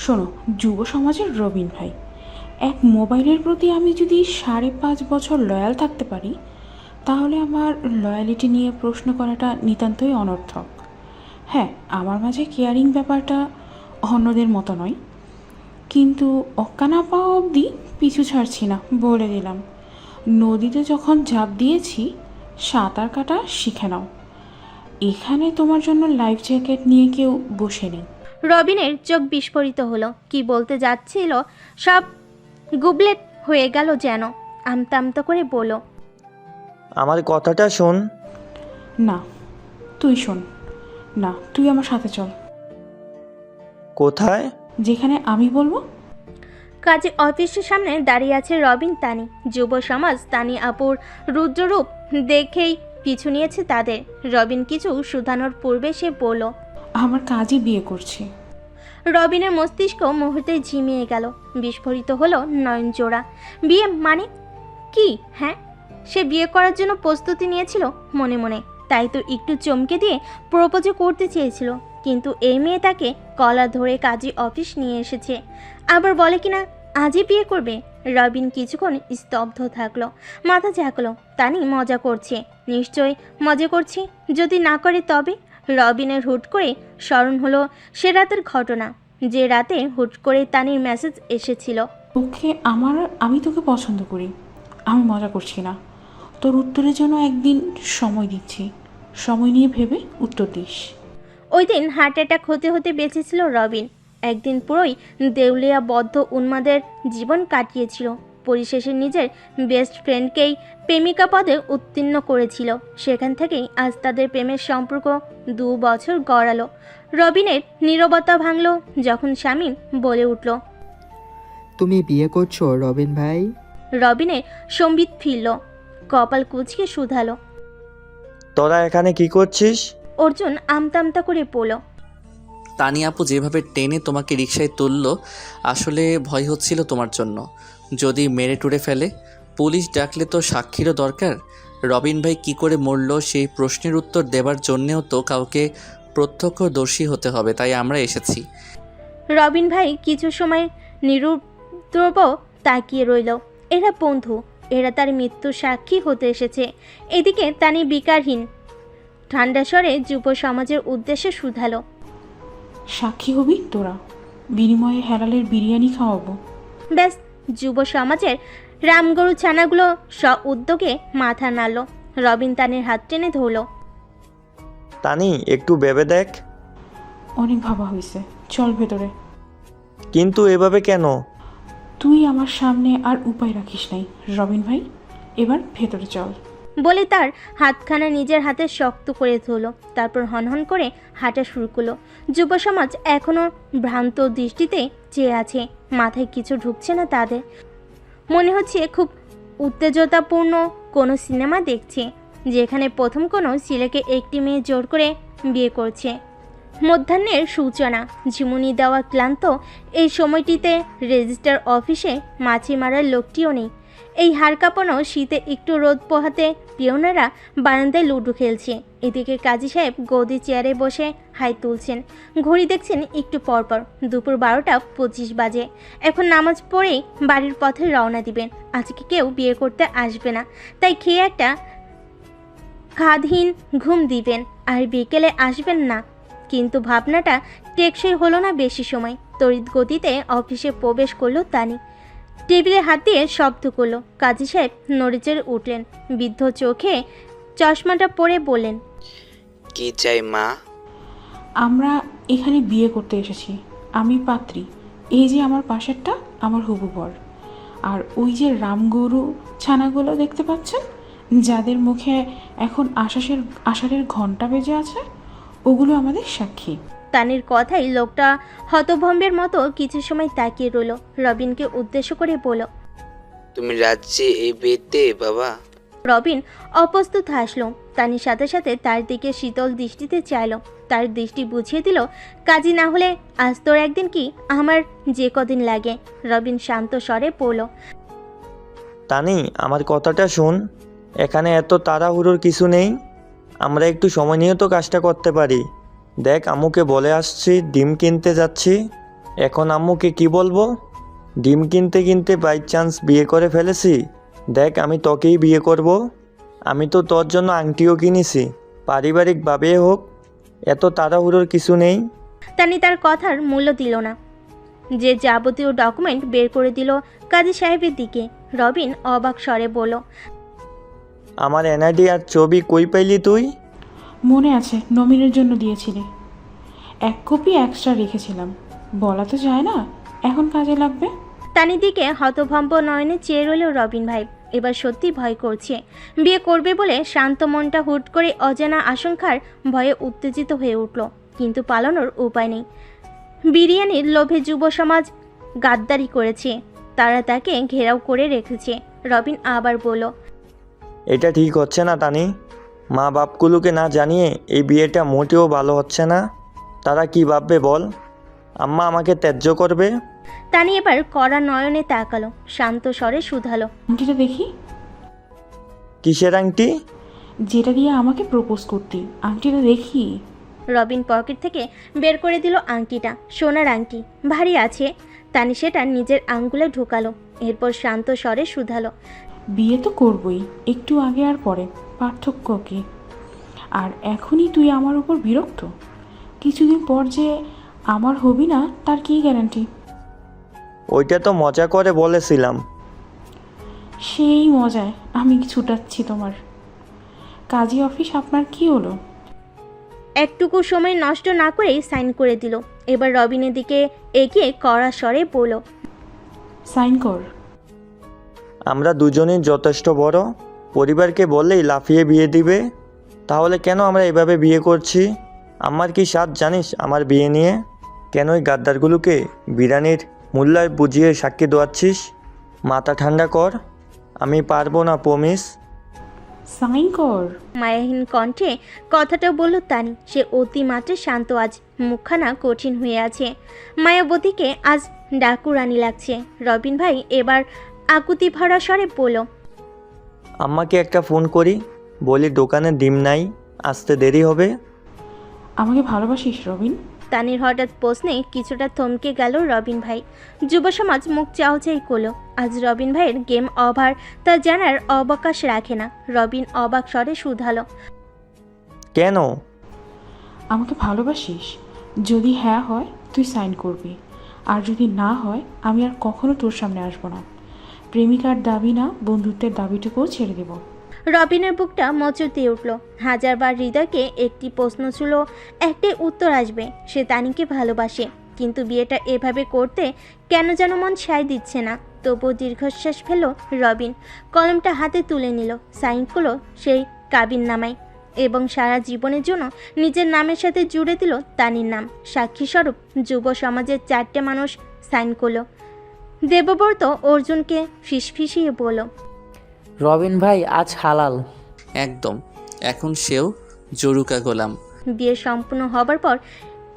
S10: শোনো যুব সমাজের রবিন ভাই, এক মোবাইলের প্রতি আমি যদি 5.5 বছর লয়াল থাকতে পারি, তাহলে আমার লয়ালিটি নিয়ে প্রশ্ন করাটা নিতান্তই অনর্থক। হ্যাঁ, আমার মাঝে কেয়ারিং ব্যাপারটা অন্যদের মতো নয়, কিন্তু অক্কা না পাওয়া অবধি পিছু ছাড়ছি না, বলে দিলাম। নদীতে যখন ঝাঁপ দিয়েছি, সাঁতার কাটা শিখে নাও। এখানে তোমার জন্য লাইফ জ্যাকেট নিয়ে কেউ বসে নেই।
S2: রবিনের চোখ বিস্ফোরিত হলো। কি বলতে যাচ্ছিল সব গুবলেট হয়ে গেল যেন। আমতা আমতা করে বলল,
S6: আমার কথাটা শোন।
S10: না, তুই শোন। না, তুই আমার সাথে চল।
S6: কোথায়?
S10: যেখানে আমি বলবো।
S2: কাজে অফিসের সামনে দাঁড়িয়ে আছে রবিন তানি। যুব সমাজ তানি আপুর রুদ্ররূপ দেখেই পিছু নিয়েছে তাদের। রবিন কিছু শুধানোর পূর্বে সে বলল,
S10: আমার কাজই বিয়ে করছি।
S2: রবিনের মস্তিষ্ক মুহূর্তে ঝিমিয়ে গেল। বিস্ফোরিত হলো নয়নজোড়া। বিয়ে মানে কি? হ্যাঁ, সে বিয়ে করার জন্য প্রস্তুতি নিয়েছিল মনে মনে, তাই তো একটু চমকে দিয়ে প্রপোজও করতে চেয়েছিল। কিন্তু এই মেয়ে তাকে কলা ধরে কাজী অফিস নিয়ে এসেছে, আবার বলে কিনা আজই বিয়ে করবে। রবিন কিছুক্ষণ স্তব্ধ থাকলো, মাথা ঝাঁকলো। তানি মজা করছে, নিশ্চয়ই মজা করছে। যদি না করে তবে? রবিনের হুট করে স্মরণ হলো সে রাতের ঘটনা, যে রাতে হুট করে তানির মেসেজ এসেছিল,
S10: আমি তোকে পছন্দ করি। আমি মজা করছি না। তোর উত্তরের জন্য একদিন সময় দিচ্ছি, সময় নিয়ে ভেবে উত্তর দিস।
S2: ওই দিন হার্ট অ্যাটাক হতে হতে বেঁচেছিল রবিন। একদিন পুরোই দেউলিয়া বদ্ধ উন্মাদের জীবন কাটিয়েছিল। পরিশেষে নিজের বেস্ট ফ্রেন্ডকেই প্রেমিকা পদে উত্তীর্ণ করেছিল। সেখান থেকেই আজ তাদের প্রেমের সম্পর্ক 2 বছর গড়ালো। রবিনের নীরবতা ভাঙল যখন শামীম বলে উঠল,
S7: তুমি বিয়ে করছো রবিন ভাই?
S2: রবিনের সম্বিত ফিরল, কপাল কুঁচকে শুধালো।
S6: তোরা এখানে কি করছিস?
S2: অর্জুন আমতা করে বলল,
S3: তানি আপু যেভাবে টেনে তোমাকে রিকশায় তুললো, আসলে ভয় হচ্ছিল তোমার জন্য। যদি মেরে টুরে ফেলে, পুলিশ ডাকলে তো সাক্ষীরও দরকার। রবিন ভাই কি করে মরল সেই প্রশ্নের উত্তর দেবার জন্যেও তো কাউকে প্রত্যক্ষদর্শী হতে হবে, তাই আমরা এসেছি।
S2: রবিন ভাই কিছু সময় নিরুদ্রব তাকিয়ে রইল। এরা বন্ধু, এরা তার মৃত্যু সাক্ষী হতে এসেছে। এদিকে তানি বিকারহীন ঠান্ডা স্বরে যুব সমাজের উদ্দেশ্যে শুধালো,
S10: সাক্ষী হবি তোরা, বিনিময়ে হেলালের বিরিয়ানি খাওয়াবো।
S2: ব্যাস, যুব সমাজের রামগরু ছানাগুলো উদ্যোগে মাথা নাড়ল। রবিন তানির হাত টেনে ধরল,
S6: তানি একটু ভেবে দেখ।
S10: অনেক ভাবা হয়েছে, চল ভেতরে।
S6: কিন্তু এভাবে কেন?
S10: তুই আমার সামনে আর উপায় রাখিস নাই রবিন ভাই, এবার ভেতরে চল।
S2: বলে তার হাতখানা নিজের হাতে শক্ত করে ধরল। তারপর হনহন করে হাঁটা শুরু করলো। যুব সমাজ এখনও ভ্রান্ত দৃষ্টিতে চেয়ে আছে। মাথায় কিছু ঢুকছে না তাদের। মনে হচ্ছে খুব উত্তেজনাপূর্ণ কোনো সিনেমা দেখছে, যেখানে প্রথম কোনো ছেলেকে একটি মেয়ে জোর করে বিয়ে করছে। মধ্যাহ্নের সূচনা, ঝিমুনি দেওয়া ক্লান্ত এই সময়টিতে রেজিস্টার অফিসে মাছি মারার লোকটিও নেই। এই হাড় কাঁপানো শীতে একটু রোদ পোহাতে পিয়নেরা বারান্দায় লুডো খেলছে। এদিকে কাজী সাহেব গদি চেয়ারে বসে হাই তুলছেন, ঘড়ি দেখছেন একটু পরপর। দুপুর 12:25 বাজে। এখন নামাজ পড়েই বাড়ির পথে রওনা দিবেন। আজকে কেউ বিয়ে করতে আসবে না, তাই খেয়ে একটা খাদহীন ঘুম দিবেন আর বিকেলে আসবেন না। কিন্তু ভাবনাটা টেকসই হলো না বেশি সময়। তড়িৎ গতিতে অফিসে প্রবেশ করলো তানি। টেবিলে হাত দিয়ে শব্দ করলো। কাজী সাহেব নড়েচড়ে উঠলেন, বিদ্ধ চোখে চশমাটা পরে বললেন,
S11: কি চাই মা?
S10: আমরা এখানে বিয়ে করতে এসেছি। আমি পাত্রী, এই যে আমার পাশেরটা আমার হবু বর, আর ওই যে রামগরু ছানাগুলো দেখতে পাচ্ছেন, যাদের মুখে এখন আষাঢ়ের ঘণ্টা বেজে আছে, ওগুলো আমাদের সাক্ষী।
S2: তানির কথাই লোকটা হতভম্বের মতো কিছু সময় তাকিয়ে রইল। রবিনকে উদ্দেশ্য করে বলল,
S11: তুমি রাজ্যে এই বিয়েতে বাবা?
S2: রবিন অপ্রস্তুত হাসল। তানির সাথে সাথে তার দিকে শীতল দৃষ্টিতে চাইল। তার দৃষ্টি বুঝিয়ে দিল, কাজী না হলে আজ তোর একদিন কি আমার যে কদিন লাগে। রবিন শান্ত স্বরে বলল,
S6: তানি, আমার কথাটা শোন। এখানে এত তাড়াহুড়োর কিছু নেই। আমরা একটু সময় নিয়ে তো কাজটা করতে পারি। দেখ, আম্মুকে বলে আসছি ডিম কিনতে যাচ্ছি। এখন আম্মুকে কি বলবো? ডিম কিনতে কিনতে বাই চান্স বিয়ে করে ফেলেছি। দেখ, আমি তোকেই বিয়ে করব। আমি তো তোর জন্য আংটিও কিনেছি, পারিবারিকভাবে হোক। এত তাড়াহুড়োর কিছু নেই।
S2: তানি তার কথার মূল্য দিল না, যে যাবতীয় ডকুমেন্ট বের করে দিল কাজী সাহেবের দিকে। রবিন অবাক স্বরে বলল,
S6: আমার এনআইডি আর ছবি কই পাইলি তুই?
S10: মনে আছে, নমিনের জন্য দিয়েছিলে। 1 কপি এক্সট্রা রেখেছিলাম। বলা তো যায় না, এখন কাজে লাগবে।
S2: তানির দিকে হতভম্ব নয়নে চেয়ে রইল রবিন ভাই। এবার সত্যি ভয় করছে। বিয়ে করবে বলে শান্ত মনটা হুট করে অজানা আশঙ্কার ভয়ে উত্তেজিত হয়ে উঠল, কিন্তু পালানোর উপায় নেই। বিরিয়ানির লোভে যুব সমাজ গাদ্দারি করেছে, তারা তাকে ঘেরাও করে রেখেছে। রবিন আবার বলল,
S6: এটা ঠিক হচ্ছে না তানি। মা বাপগুলোকে না জানিয়ে এই বিয়েটা মোটেও ভালো হচ্ছে না। তারা কি ভাববে বল? আম্মা আমাকে ত্যায্য করবে।
S2: তানি এবার কড়া নয়নে তাকালো, শান্ত স্বরে শুধালো,
S10: আংটিটা দেখি।
S6: কিসের আংটি?
S10: যেটা দিয়ে আমাকে প্রপোজ করতি, আংটিটা দেখি।
S2: রবিন পকেট থেকে বের করে দিল আংটিটা। সোনার আংটি, ভারী আছে। তানি সেটা নিজের আঙ্গুলে ঢুকালো, এরপর শান্ত স্বরে শুধালো,
S10: বিয়ে তো করবই, একটু আগে আর পরে, পার্থক্য কি? আর এখনই তুই আমার উপর বিরক্ত? কিছুদিন পর যে আমার হবি না, তার কি গ্যারান্টি?
S6: ওইটা তো মজা করে বলেছিলাম।
S10: সেই মজায় আমি ছুটাচ্ছি তোমার। কাজী অফিস আপনার কি হলো?
S2: একটুকু সময় নষ্ট না করেই সাইন করে দিল। এবার রবিনের দিকে এগিয়ে কড়া স্বরে বলল,
S10: সাইন কর।
S6: আমরা দুজনেই যথেষ্ট বড়। পরিবারকে বললেই লাফিয়ে বিয়ে দিবে। তাহলে কেন আমরা এভাবে বিয়ে করছি? আমার কি স্বাদ জানিস আমার বিয়ে নিয়ে? কেন ওই গাদ্দারগুলোকে বিরিয়ানির মূল্যায় বুঝিয়ে সাক্ষী দোয়াচ্ছিস? মাথা ঠান্ডা কর। আমি পারবো না, প্রমিস।
S10: সাইন কর।
S2: মায়াহীন কণ্ঠে কথাটা বলল তানি। সে অতিমাত্রে শান্ত, আজ মুখখানা কঠিন হয়ে আছে। মায়াবতীকে আজ ডাকুরানি লাগছে। রবিন ভাই এবার আকুতি ভরা স্বরে বলল,
S6: আম্মাকে একটা ফোন করি, বলি দোকানে ডিম নাই, আসতে দেরি হবে।
S10: আমাকে ভালোবাসিস রবিন?
S2: তানির হঠাৎ প্রশ্নে কিছুটা থমকে গেল রবিন ভাই। যুব সমাজ মুখ চাওচাই করলো। আজ রবিন ভাইয়ের গেম ওভার তা জানার অবকাশ রাখে না। রবিন অবাক স্বরে শুধালো,
S6: কেন?
S10: আমাকে ভালোবাসিস? যদি হ্যাঁ হয় তুই সাইন করবি, আর যদি না হয় আমি আর কখনো তোর সামনে আসবো না। প্রেমিকার দাবি না, বন্ধুত্বের দাবিটুকুও ছেড়ে দেব।
S2: রবিনের বুকটা মোচড় দিয়ে উঠল। হাজারবার হৃদয়কে একটি প্রশ্ন ছিল, একটাই উত্তর আসবে, সে তানিকে ভালোবাসে। কিন্তু বিয়েটা এভাবে করতে কেন যেন মন সায় দিচ্ছে না। তবুও দীর্ঘশ্বাস ফেলল রবিন। কলমটা হাতে তুলে নিল, সাইন করলো সেই কাবিন নামায় এবং সারা জীবনের জন্য নিজের নামের সাথে জুড়ে দিল তানির নাম। সাক্ষীস্বরূপ যুব সমাজের 4টে মানুষ সাইন করলো। দেবব্রত অর্জুনকে ফিসফিসিয়ে বলল,
S5: রবিন ভাই আজ হালাল।
S3: একদম, এখন সেও জরুকা গোলাম।
S2: বিয়ে সম্পূর্ণ হবার পর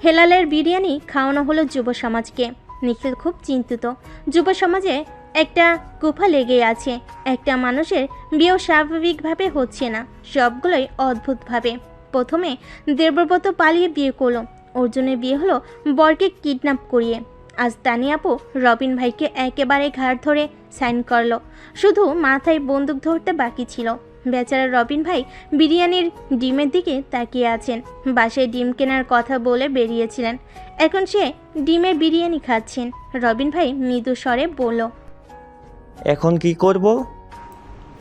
S2: হেলালের বিরিয়ানি খাওয়ানো হলো যুব সমাজকে। নিখিল খুব চিন্তিত। যুব সমাজে একটা কুফা লেগেই আছে। একটা মানুষের বিয়েও স্বাভাবিকভাবে হচ্ছে না, সবগুলোই অদ্ভুতভাবে। প্রথমে দেবব্রত পালিয়ে বিয়ে করলো, অর্জুনের বিয়ে হলো বরকে কিডন্যাপ করিয়ে। আজ তানি আপু রবিন ভাইকে একেবারে ঘাড় ধরে সাইন করলো, শুধু মাথায় বন্দুক ধরতে বাকি ছিল। বেচারা রবিন ভাই বিরিয়ানির ডিমের দিকে তাকিয়ে আছেন। বাসায় ডিম কেনার কথা বলে বেরিয়েছিলেন, এখন সে ডিমের বিরিয়ানি খাচ্ছেন। রবিন ভাই মৃদু স্বরে বলল,
S6: এখন কি করব?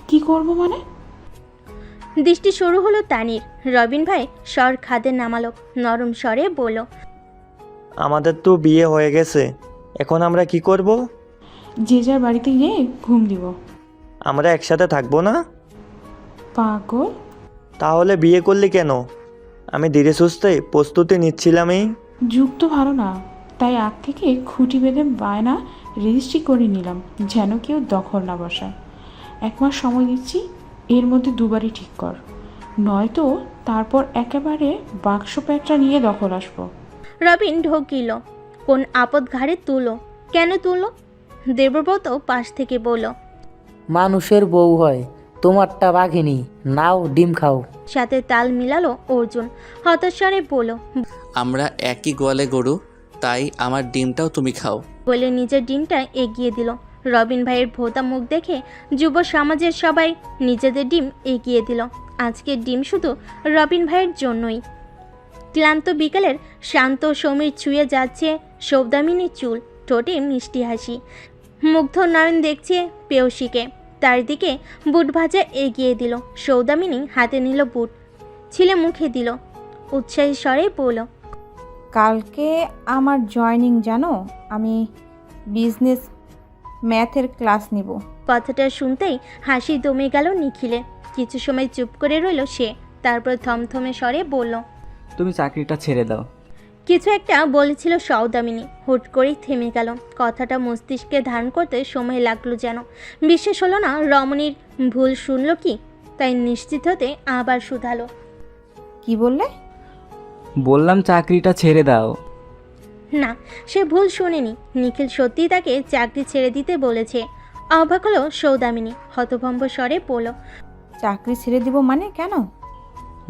S10: কি করব মানে?
S2: দৃষ্টি শুরু হলো তানির। রবিন ভাই স্বর খাদে নামালো, নরম স্বরে বলল,
S6: আমাদের তো বিয়ে হয়ে গেছে, এখন আমরা কি করব?
S10: যে যার বাড়িতে গিয়ে ঘুম দিব।
S6: আমরা একসাথে থাকবো না?
S10: পাগল!
S6: তাহলে বিয়ে করলি কেন? আমি ধীরে সুস্থে প্রস্তুতি নিচ্ছিলামই।
S10: যুগ তো ভালো না, তাই আগ থেকে খুঁটি বেঁধে বায়না রেজিস্ট্রি করে নিলাম, যেন কেউ দখল না বসায়। 1 মাস সময় দিচ্ছি, এর মধ্যে দুবারই ঠিক কর, নয়তো তারপর একেবারে বাক্স প্যাঁচটা নিয়ে দখল আসবো।
S2: রবিন ঢোকিল, কোন আপদ ঘাড়ে তুলো? কেন তুলো? দেবব্রত পাশ থেকে বলল,
S5: মানুষের বউ হয়, তোমারটা বাঘিনী, নাও ডিম খাও।
S2: সাথে তাল মিলালো অর্জুন, হতাশারে বলল,
S3: আমরা একই গোয়ালে গরু, তাই আমার ডিমটাও তুমি খাও।
S2: বলে নিজের ডিমটা এগিয়ে দিল। রবিন ভাইয়ের ভোতা মুখ দেখে যুব সমাজের সবাই নিজেদের ডিম এগিয়ে দিল। আজকের ডিম শুধু রবিন ভাইয়ের জন্যই। ক্লান্ত বিকালের শান্ত সমীর ছুঁয়ে যাচ্ছে সৌদামিনীর চুল, ঠোঁটে মিষ্টি হাসি। মুগ্ধ নয়ন দেখছে পেয়সীকে, তার দিকে বুট ভাজা এগিয়ে দিল। সৌদামিনী হাতে নিল বুট, ছিলে মুখে দিল, উৎসাহী স্বরে বলল,
S4: কালকে আমার জয়েনিং জানো, আমি বিজনেস ম্যাথের ক্লাস নিব।
S2: কথাটা শুনতেই হাসি দমে গেল নিখিলে। কিছু সময় চুপ করে রইল সে, তারপর থমথমে স্বরে বলল,
S8: তুমি চাকরিটা ছেড়ে দাও।
S2: কিছু একটা বলেছিল সৌদামিনী, হুট করেই থেমে গেল। কথাটা মস্তিষ্কে ধারণ করতে সময় লাগলো যেন। বিশ্বাস হলো না রমণীর ভুল শুনল কি, তাই নিশ্চিত হতে আবার শুধালো,
S4: কি বললে?
S8: বললাম চাকরিটা ছেড়ে দাও।
S2: না, সে ভুল শোনেনি। নিখিল সত্যিই তাকে চাকরি ছেড়ে দিতে বলেছে। অবাক হলো সৌদামিনী, হতভম্ব স্বরে বলল,
S4: চাকরি ছেড়ে দিব মানে কেন?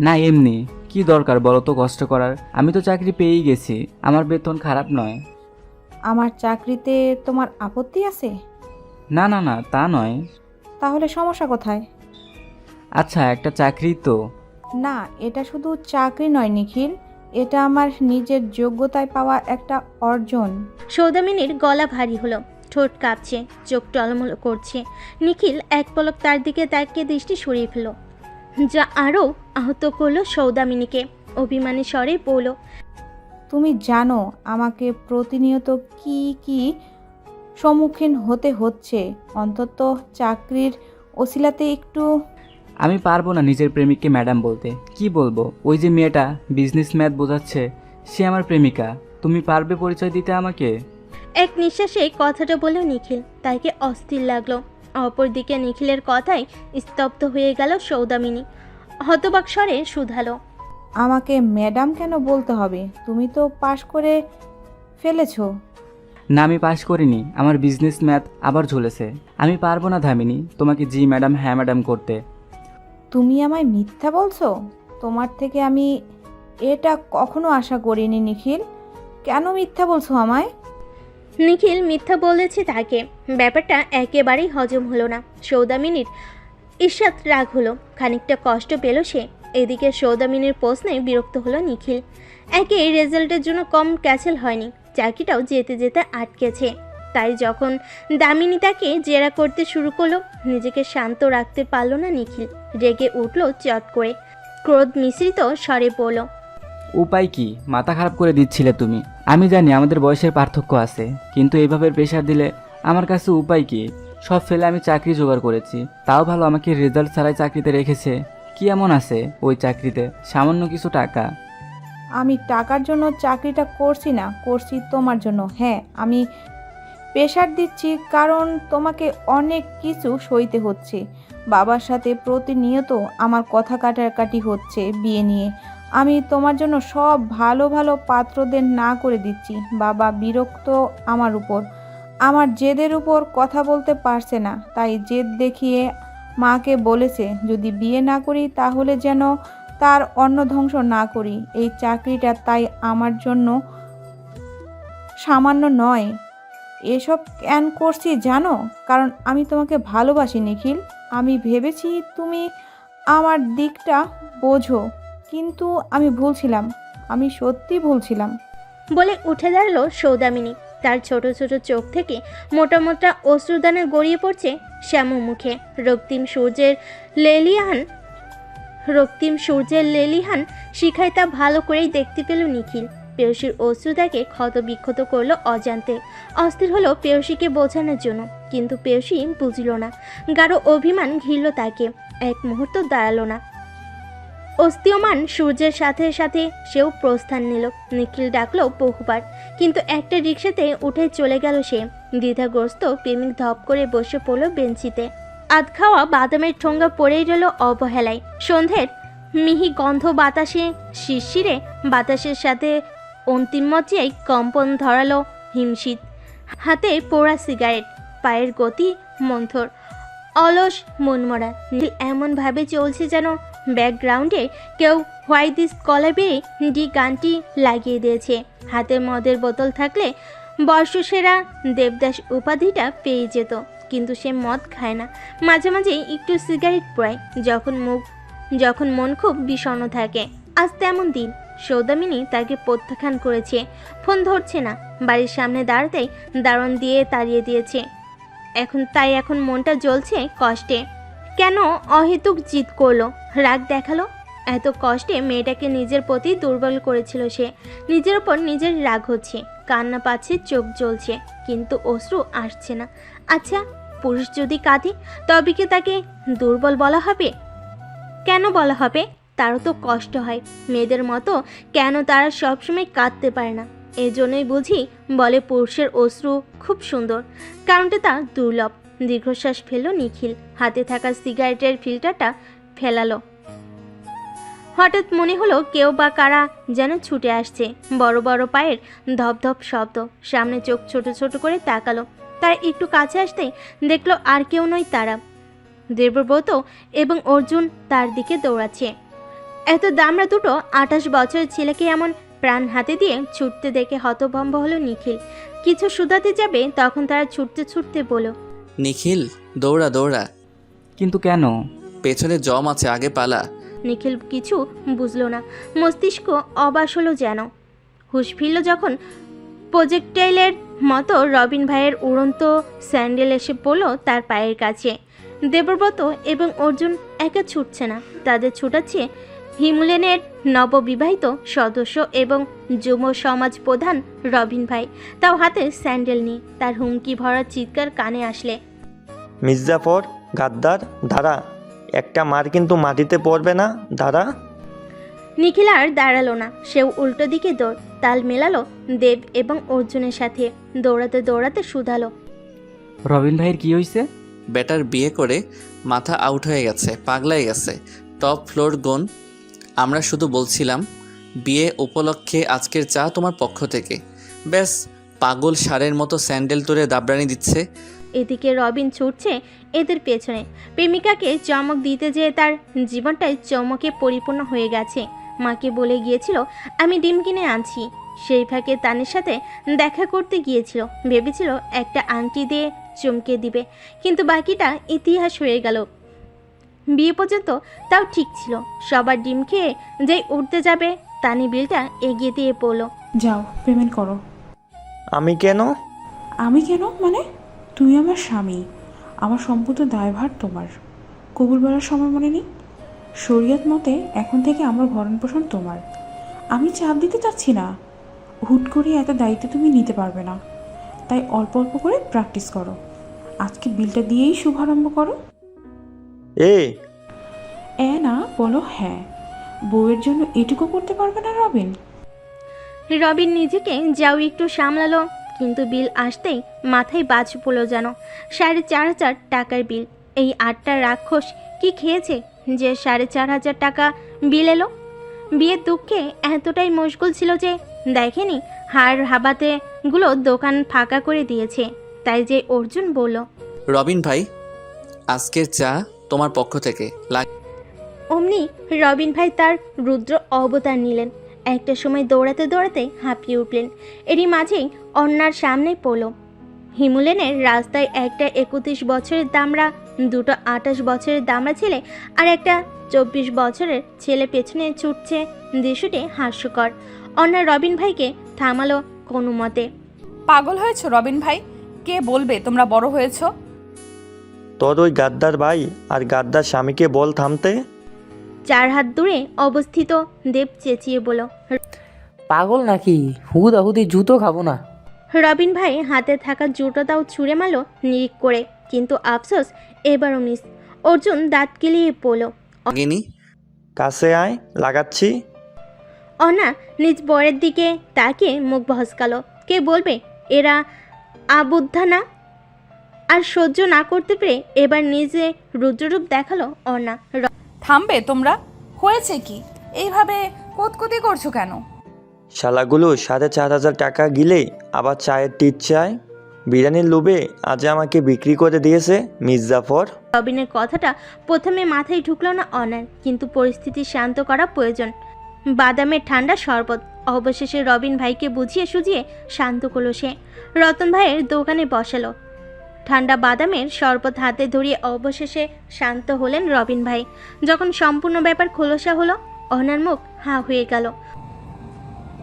S8: না এমনি, কি দরকার বলো তো কষ্ট করার? আমি তো চাকরি পেয়েই গেছি, আমার বেতন খারাপ নয়।
S4: আমার চাকরিতে তোমার আপত্তি আছে?
S8: না না না, তা নয়।
S4: তাহলে সমস্যা কোথায়?
S8: আচ্ছা একটা চাকরি তো।
S4: না, এটা শুধু চাকরি নয় নিখিল, এটা আমার নিজের যোগ্যতায় পাওয়া একটা অর্জন।
S2: সৌদামিনীর গলা ভারী হলো, ঠোঁট কাঁপছে, চোখ টলমল করছে। নিখিল এক পলক তার দিকে তাকিয়ে দৃষ্টি সরিয়ে ফেল, যা আরও আহত করলো সৌদামিনীকে। অভিমানী স্বরে বলল,
S4: তুমি জানো আমাকে প্রতিনিয়ত কি কি সম্মুখীন হতে হচ্ছে, অন্তত চাকরির ওসিলাতে একটু।
S8: আমি পারবো না নিজের প্রেমিককে ম্যাডাম বলতে। কি বলবো? ওই যে মেয়েটা বিজনেস ম্যাথ বোঝাচ্ছে, সে আমার প্রেমিকা। তুমি পারবে পরিচয় দিতে আমাকে?
S2: এক নিঃশ্বাসে কথাটা বলল নিখিল, তাকে অস্থির লাগলো। অপরদিকে নিখিলের কথায় স্তব্ধ হয়ে গেল সৌদামিনী। হতবাক স্বরে শুধালো,
S4: আমাকে ম্যাডাম কেন বলতে হবে? তুমি তো পাশ করে ফেলেছো।
S8: না আমি পাশ করিনি, আমার বিজনেস ম্যাথ আবার ঝুলেছে। আমি পারবো না ধামিনী তোমাকে জি ম্যাডাম হ্যাঁ ম্যাডাম করতে।
S4: তুমি আমায় মিথ্যা বলছো? তোমার থেকে আমি এটা কখনো আশা করিনি নিখিল। কেন মিথ্যা বলছো আমায়?
S2: নিখিল মিথ্যা বলেছে তাকে। ব্যাপারটা একেবারেই হজম হলো না সৌদামিনীর। ঈর্ষাত রাগ হলো, খানিকটা কষ্ট পেল সে। এদিকে সৌদামিনীর প্রশ্নে বিরক্ত হলো নিখিল। একে রেজাল্টের জন্য কম ক্যাসেল হয়নি, চাকরিটাও যেতে যেতে আটকেছে। তাই যখন দামিনী তাকে জেরা করতে শুরু করলো, নিজেকে শান্ত রাখতে পারল না নিখিল। রেগে উঠল চট করে, ক্রোধ মিশ্রিত স্বরে বলল,
S8: উপায় কি? মাথা খারাপ করে দিচ্ছিলে তুমি। আমি জানি আমাদের বয়সের পার্থক্য আছে, কিন্তু এইভাবে প্রেশার দিলে আমার কাছে উপায় কি? সব ফেলে আমি চাকরি জোগাড় করেছি, তাও ভালো আমাকে রেজাল্ট ছাড়াই চাকরিতে রেখেছে। কি এমন আছে ওই চাকরিতে? সামান্য কিছু টাকা।
S4: আমি টাকার জন্য চাকরিটা করছি না, করছি তোমার জন্য। হ্যাঁ, আমি প্রেশার দিচ্ছি কারণ তোমাকে অনেক কিছু সইতে হচ্ছে। বাবার সাথে প্রতিনিয়ত আমার কথা কাটাকাটি হচ্ছে বিয়ে নিয়ে। আমি তোমার জন্য সব ভালো ভালো পাত্রদের না করে দিচ্ছি। বাবা বিরক্ত আমার উপর। আমার জেদের উপর কথা বলতে পারছে না, তাই জেদ দেখিয়ে মাকে বলেছে যদি বিয়ে না করি তাহলে যেন তার অন্ন ধ্বংস না করি। এই চাকরিটা তাই আমার জন্য সামান্য নয়। এসব কেন করছি জানো? কারণ আমি তোমাকে ভালোবাসি নিখিল। আমি ভেবেছি তুমি আমার দিকটা বোঝো, কিন্তু আমি ভুলছিলাম, আমি সত্যি ভুলছিলাম।
S2: বলে উঠে দাঁড়ালো সৌদামিনী। তার ছোট ছোট চোখ থেকে মোটা মোটা অশ্রুদানা গড়িয়ে পড়ছে শ্যামু মুখে। রক্তিম সূর্যের লেলিহান শিখায় তা ভালো করেই দেখতে পেল নিখিল। পেয়সীর অশ্রুদাকে ক্ষত বিক্ষত করলো অজান্তে। অস্থির হলো পেয়সীকে বোঝানোর জন্য, কিন্তু পেয়সী বুঝল না। গাঢ় অভিমান ঘিরল তাকে, এক মুহূর্ত দাঁড়ালো না। অস্তীয়মান সূর্যের সাথে সাথে সেও প্রস্থান নিল। নিখিল ডাকলো বহুবার, কিন্তু একটা রিকশাতে উঠে চলে গেল সে। দ্বিধাগ্রস্ত প্রেমিক ধপ করে বসে পড়ল বেঞ্চিতে। আধ খাওয়া বাদামের ঠোঙ্গা পড়েই রইল অবহেলায়। সন্ধ্যের মিহি গন্ধ বাতাসে শিরশিরে, বাতাসের সাথে অন্তিম মজ্জায় কম্পন ধরালো হিমশীত। হাতে পোড়া সিগারেট, পায়ের গতি মন্থর, অলস মনমরা। নীল এমনভাবে চলছে যেন ব্যাকগ্রাউন্ডে কেউ হোয়াই দিস কলাবে ডি গানটি লাগিয়ে দিয়েছে। হাতে মদের বোতল থাকলে বর্ষসেরা দেবদাস উপাধিটা পেয়ে যেত, কিন্তু সে মদ খায় না। মাঝে মাঝে একটু সিগারেট পোড়ায় যখন মন খুব বিষণ্ণ থাকে। আজ তেমন দিন। সৌদামিনী তাকে প্রত্যাখ্যান করেছে, ফোন ধরছে না। বাড়ির সামনে দাঁড়াতেই দারণ দিয়ে তাড়িয়ে দিয়েছে। এখন মনটা জ্বলছে কষ্টে। কেন অহেতুক জিদ করলো, রাগ দেখালো? এত কষ্টে মেয়েটাকে নিজের প্রতি দুর্বল করেছিল সে। নিজের ওপর নিজের রাগ হচ্ছে, কান্না পাচ্ছে, চোখ জ্বলছে, কিন্তু অশ্রু আসছে না। আচ্ছা, পুরুষ যদি কাঁদে তবে কি তাকে দুর্বল বলা হবে? কেন বলা হবে? তারও তো কষ্ট হয় মেয়েদের মতো। কেন তারা সবসময় কাঁদতে পারে না? এজন্যই বুঝি বলে পুরুষের অশ্রু খুব সুন্দর, কারণটা তা দুর্লভ। দীর্ঘশ্বাস ফেলল নিখিল, হাতে থাকা সিগারেটের ফিল্টারটা ফেলালো। হঠাৎ মনে হলো কেউ বা কারা যেন ছুটে আসছে। বড় বড় পায়ের ধপধপ শব্দ। সামনে চোখ ছোট ছোট করে তাকালো। তার একটু কাছে আসতেই দেখলো আর কেউ নয়, তারা দেবব্রত এবং অর্জুন তার দিকে দৌড়াচ্ছে। এত দামড়া দুটো 28 বছরের ছেলেকে এমন প্রাণ হাতে দিয়ে ছুটতে দেখে হতভম্ব হলো নিখিল। কিছু শুধাতে যাবে তখন তারা ছুটতে ছুটতে বলল,
S3: নিখিল দৌড়া দৌড়া।
S8: কিন্তু কেন?
S3: পেছনে জম আছে, আগে পালা।
S2: নিখিল কিছু বুঝলো না। মস্তিষ্ক অবাস হলো যেন। হুঁশ ফিরল যখন প্রজেক্টাইলের মতো রবিন ভাইয়ের উড়ন্ত স্যান্ডেল এসে পড়ল তার পায়ের কাছে। দেবব্রত এবং অর্জুন একা ছুটছে না, তাদের ছুটাচ্ছে হিমুলেনের নববিবাহিত সদস্য এবং যুব সমাজ প্রধান রবিন ভাই, তাও হাতে স্যান্ডেল নিয়ে। তার হুমকি ভরা চিৎকার কানে আসলে,
S6: মির্জাফর, গাদ্দার, দাঁড়া! একটা মার কিন্তু মাটিতে পড়বে না, দাঁড়া!
S2: নিখিল আর দাঁড়ালো না। সেও উল্টো দিকে দৌড় তাল মেলালো দেব এবং অর্জুনের সাথে। দৌড়াতে দৌড়াতে শুধালো,
S8: রবিন ভাইয়ের কি হয়েছে?
S3: বেটার বিয়ে করে মাথা আউট হয়ে গেছে, পাগলাই গেছে, টপ ফ্লোর গন। আমরা শুধু বলছিলাম বিয়ে উপলক্ষে আজকের চা তোমার পক্ষ থেকে। ব্যাস, পাগল ষাঁড়ের মতো স্যান্ডেল তুলে দাবড়ানি দিচ্ছে।
S2: এদিকে রবিন ছুটছে এদের পেছনে। প্রেমিকাকে চমক দিতে যেয়ে তার জীবনটাই চমকে পরিপূর্ণ হয়ে গেছে। মাকে বলে গিয়েছিল আমি ডিম কিনে আনছি। সেই ফাঁকে তানের সাথে দেখা করতে গিয়েছিল, ভেবেছিল একটা আংটি দিয়ে চমকে দিবে, কিন্তু বাকিটা ইতিহাস হয়ে গেল। বিয়ে পর্যন্ত তাও ঠিক ছিল। সবার ডিম খেয়ে যেই উঠতে যাবে তানি বিলটা এগিয়ে দিয়ে পড়লো,
S10: যাও পেমেন্ট করো।
S6: আমি কেন?
S10: আমি কেন মানে? তুই আমার স্বামী, আমার সম্পূর্ণ দায়ভার তোমার। কবুল বলার সময় মনে নেই? শরীয়ত মতে এখন থেকে আমার ভরণ পোষণ তোমার। আমি চাপ দিতে চাচ্ছি না, হুট করে এত দায়িত্ব তুমি নিতে পারবে না, তাই অল্প অল্প করে প্র্যাকটিস করো। আজকে বিলটা দিয়েই শুভারম্ভ করো। না বলো হ্যাঁ। বউয়ের জন্য এটুকু করতে পারবে না রবিন?
S2: রবিন নিজেকে যাও একটু সামলালো, কিন্তু বিল আসতেই মাথায় বাজ পড়লো যেন। 4,500 টাকার বিল। এই 8টা রাক্ষস কি খেয়েছে যে 4,500 টাকা বিল এলো? বিয়ের দুঃখে এতটাই মশগুল ছিল যে দেখেনি হাড় হাবাতে গুলো দোকান ফাঁকা করে দিয়েছে। তাই যে অর্জুন বলল,
S3: রবিন ভাই, আজকের চা তোমার পক্ষ থেকে।
S2: অমনি রবিন ভাই তার রুদ্র অবতার নিলেন। একটা সময় দৌড়াতে দৌড়াতে হাঁপিয়ে উঠলেন। এরই মাঝেই অন্যার সামনে পড়ল। হিমুলেনের রাস্তায় একটা 31 বছরের দামড়া, দুটো 28 বছরের দামড়া ছেলে আর একটা 24 বছরের ছেলে পেছনে ছুটছে। দৃশ্যটি হাস্যকর। অন্যা রবিন ভাইকে থামালো কোনো মতে।
S1: পাগল হয়েছো রবিন ভাই? কে বলবে তোমরা বড় হয়েছো?
S6: তোর ওই গাদ্দার ভাই আর গাদ্দার স্বামীকে বল থামতে।
S2: 4 হাত দূরে অবস্থিত দেব চেঁচিয়ে বলল,
S5: পাগল নাকি? হুদাহুদি জুতো খাবো না।
S2: রবিন ভাই হাতে থাকা জুতোটাও ছুঁড়ে মারল নিরিক করে, কিন্তু আফসোস এবারও মিস। অর্জুন দাঁত কেলিয়ে পড়ল।
S3: গিনি,
S6: কাছে আয়, লাগাচ্ছি।
S2: অনা নিজ বরের দিকে তাকিয়ে মুখ ভসকালো। কে বলবে এরা আবুদ্ধা না? আর সহ্য না করতে পেরে এবার নিজে রুদ্ররূপ দেখালো অনা।
S1: থামবে তোমরা? হয়েছে কি? এইভাবে কোতকুতি করছো কেন?
S6: শালাগুলো 4,500 টাকা গিলে আবার চায়ের টিট চায়। বিরিয়ানির লোভে আজ আমাকে বিক্রি করে দিয়েছে মির্জাফর।
S2: রবিনের কথাটা প্রথমে মাথায় ঢুকলো না অনার, কিন্তু পরিস্থিতি শান্ত করা প্রয়োজন। বাদামের ঠান্ডা শরবত অবশেষে রবিন ভাইকে বুঝিয়ে সুঝিয়ে শান্ত করলো সে। রতন ভাইয়ের দোকানে বসালো। ঠান্ডা বাদামের শরবত হাতে ধরিয়ে অবশেষে শান্ত হলেন রবিন ভাই। যখন সম্পূর্ণ ব্যাপার খোলসা হলো, অনার মুখ হাঁ হয়ে গেল।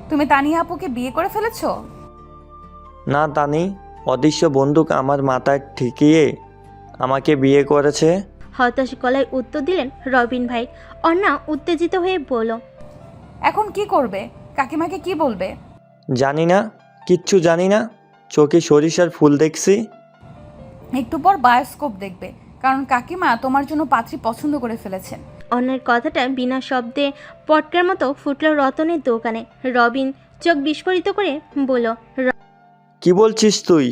S1: তুমি তানিয়া আপুকে বিয়ে করে ফেলেছো?
S6: না তানি, অদৃশ্য বন্দুক আমার মাথায় ঠেকিয়ে আমাকে বিয়ে করেছে।
S2: হতাশ গলায় উত্তর দিলেন রবিন ভাই। অন্না উত্তেজিত হয়ে বলল,
S1: এখন কি করবে? কাকিমাকে কি বলবে?
S6: জানি না, কিচ্ছু জানি না। চোখে সরিষার ফুল দেখছি।
S1: একটু পর বায়োস্কোপ দেখবে, কারণ কাকিমা তোমার জন্য পাত্রী পছন্দ করে ফেলেছেন।
S2: অন্যের কথাটা বিনা শব্দে পটকার মতো ফুটল রতনের দোকানে। রবিন চোখ বিস্ফোরিত করে বলল,
S6: কি বলছিস তুই?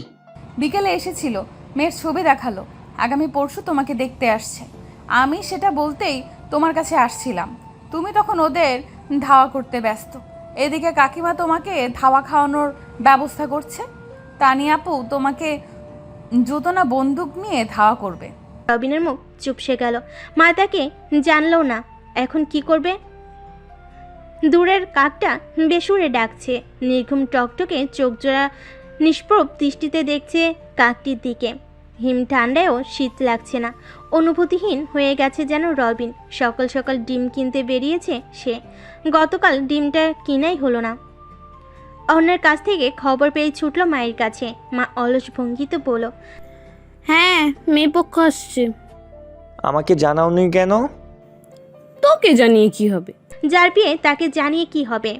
S1: বিকেলে এসেছিল, মেয়ের ছবি দেখালো, আগামী পরশু তোমাকে দেখতে আসছে। আমি সেটা বলতেই তোমার কাছে আসছিলাম, তুমি তখন ওদের ধাওয়া করতে ব্যস্ত। এদিকে কাকিমা তোমাকে ধাওয়া খাওয়ানোর ব্যবস্থা করছে। তানিয়া আপু তোমাকে জুতো না বন্দুক নিয়ে ধাওয়া করবে।
S2: রবিনের মুখ চুপসে গেল। মা তাকে জানলো না এখন কি করবে। দূরের কাকটা বেসুরে ডাকছে। নির্ঘুম টকটকে চোখজোড়া নিষ্প্রভ দৃষ্টিতে দেখছে কাকটির দিকে। হিম ঠান্ডায়ও শীত লাগছে না, অনুভূতিহীন হয়ে গেছে যেন রবিন। সকাল সকাল ডিম কিনতে বেরিয়েছে সে, গতকাল ডিমটা কিনাই হলো না। অন্যের কাছ থেকে খবর পেয়ে ছুটল মায়ের কাছে। মা অলস ভঙ্গিতে বলল,
S9: হ্যাঁ, মেয়ে পক্ষ আসছে।
S6: আমাকে জানাওনি কেন?
S9: তোকে জানিয়ে কি হবে?
S2: যার বিয়ে তাকে জানিয়ে কি হবে?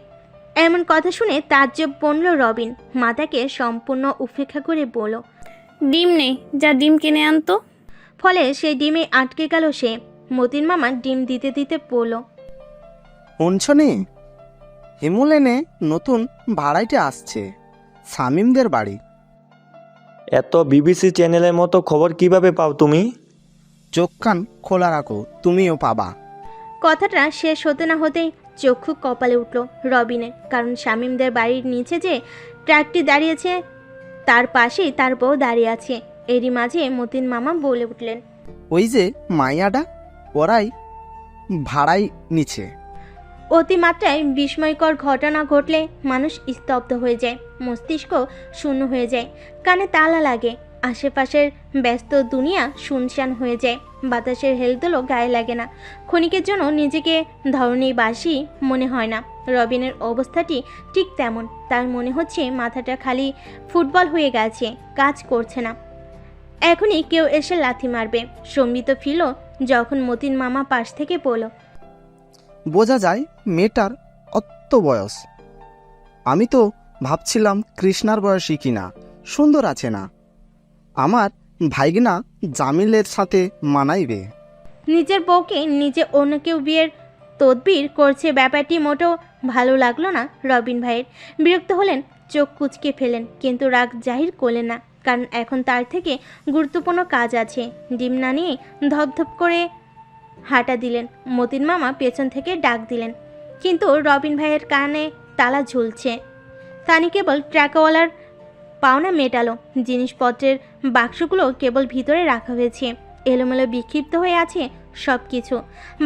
S2: এমন কথা শুনে তাজ্জব বনল রবিন। মাতাকে সম্পূর্ণ উপেক্ষা করে বলল,
S9: ডিম নেই, যা ডিম কিনে আনতো।
S2: ফলে সেই ডিমে আটকে গেল সে। মতিন মামা ডিম দিতে দিতে বলল,
S12: শুনছনি, হিমুলেনে নতুন ভাড়াইতে আসছে, শামিমদের বাড়ি।
S6: এত বিবিসি চ্যানেলের মতো খবর কিভাবে পাও তুমি?
S12: চোখ কান খোলা রাখো, তুমিও পাবা।
S2: কথাটা শেষ হতে না হতেই চক্ষু কপালে উঠল রবিনের। কারণ শামিমদের বাড়ির নিচে যে ট্রাকটি দাঁড়িয়েছে তার পাশেই তার বউ দাঁড়িয়ে আছে। এরই মাঝে মতিন মামা বলে উঠলেন,
S12: ওই যে মাইয়াডা, ওরাই ভাড়াই নিচ্ছে।
S2: অতিমাত্রায় বিস্ময়কর ঘটনা ঘটলে মানুষ স্তব্ধ হয়ে যায়, মস্তিষ্ক শূন্য হয়ে যায়, কানে তালা লাগে, আশেপাশের ব্যস্ত দুনিয়া শুনশান হয়ে যায়, বাতাসের হেলদোলও গায়ে লাগে না। ক্ষণিকের জন্য নিজেকে ধরণীবাসী মনে হয় না। রবিনের অবস্থাটি ঠিক তেমন। তার মনে হচ্ছে মাথাটা খালি ফুটবল হয়ে গেছে, কাজ করছে না। এখনই কেউ এসে লাথি মারবে। সম্বিত ফিরল যখন মতিন মামা পাশ থেকে বলল,
S12: বোঝা যায় মেয়েটার অত বয়স। আমি তো ভাবছিলাম কৃষ্ণার বয়সী কিনা, সুন্দর আছে না। আমার ভাইগনা জামিলের সাথে মানাইবে।
S2: নিজের বউকে নিজে অন্য কেউ বিয়ের তদবির করছে, ব্যাপারটি মোটেও ভালো লাগলো না রবিন ভাইয়ের। বিরক্ত হলেন, চোখ কুঁচকে ফেলেন, কিন্তু রাগ জাহির করলেন না, কারণ এখন তার থেকে গুরুত্বপূর্ণ কাজ আছে। ডিম না নিয়ে ধপধপ করে হাঁটা দিলেন। মতিন মামা পেছন থেকে ডাক দিলেন, কিন্তু রবিন ভাইয়ের কানে তালা ঝুলছে। তানি কেবল ট্রাকওয়ালার পাওনা মেটালো। জিনিসপত্রের বাক্সগুলো কেবল ভিতরে রাখা হয়েছে, এলোমেলো বিক্ষিপ্ত হয়ে আছে সব কিছু।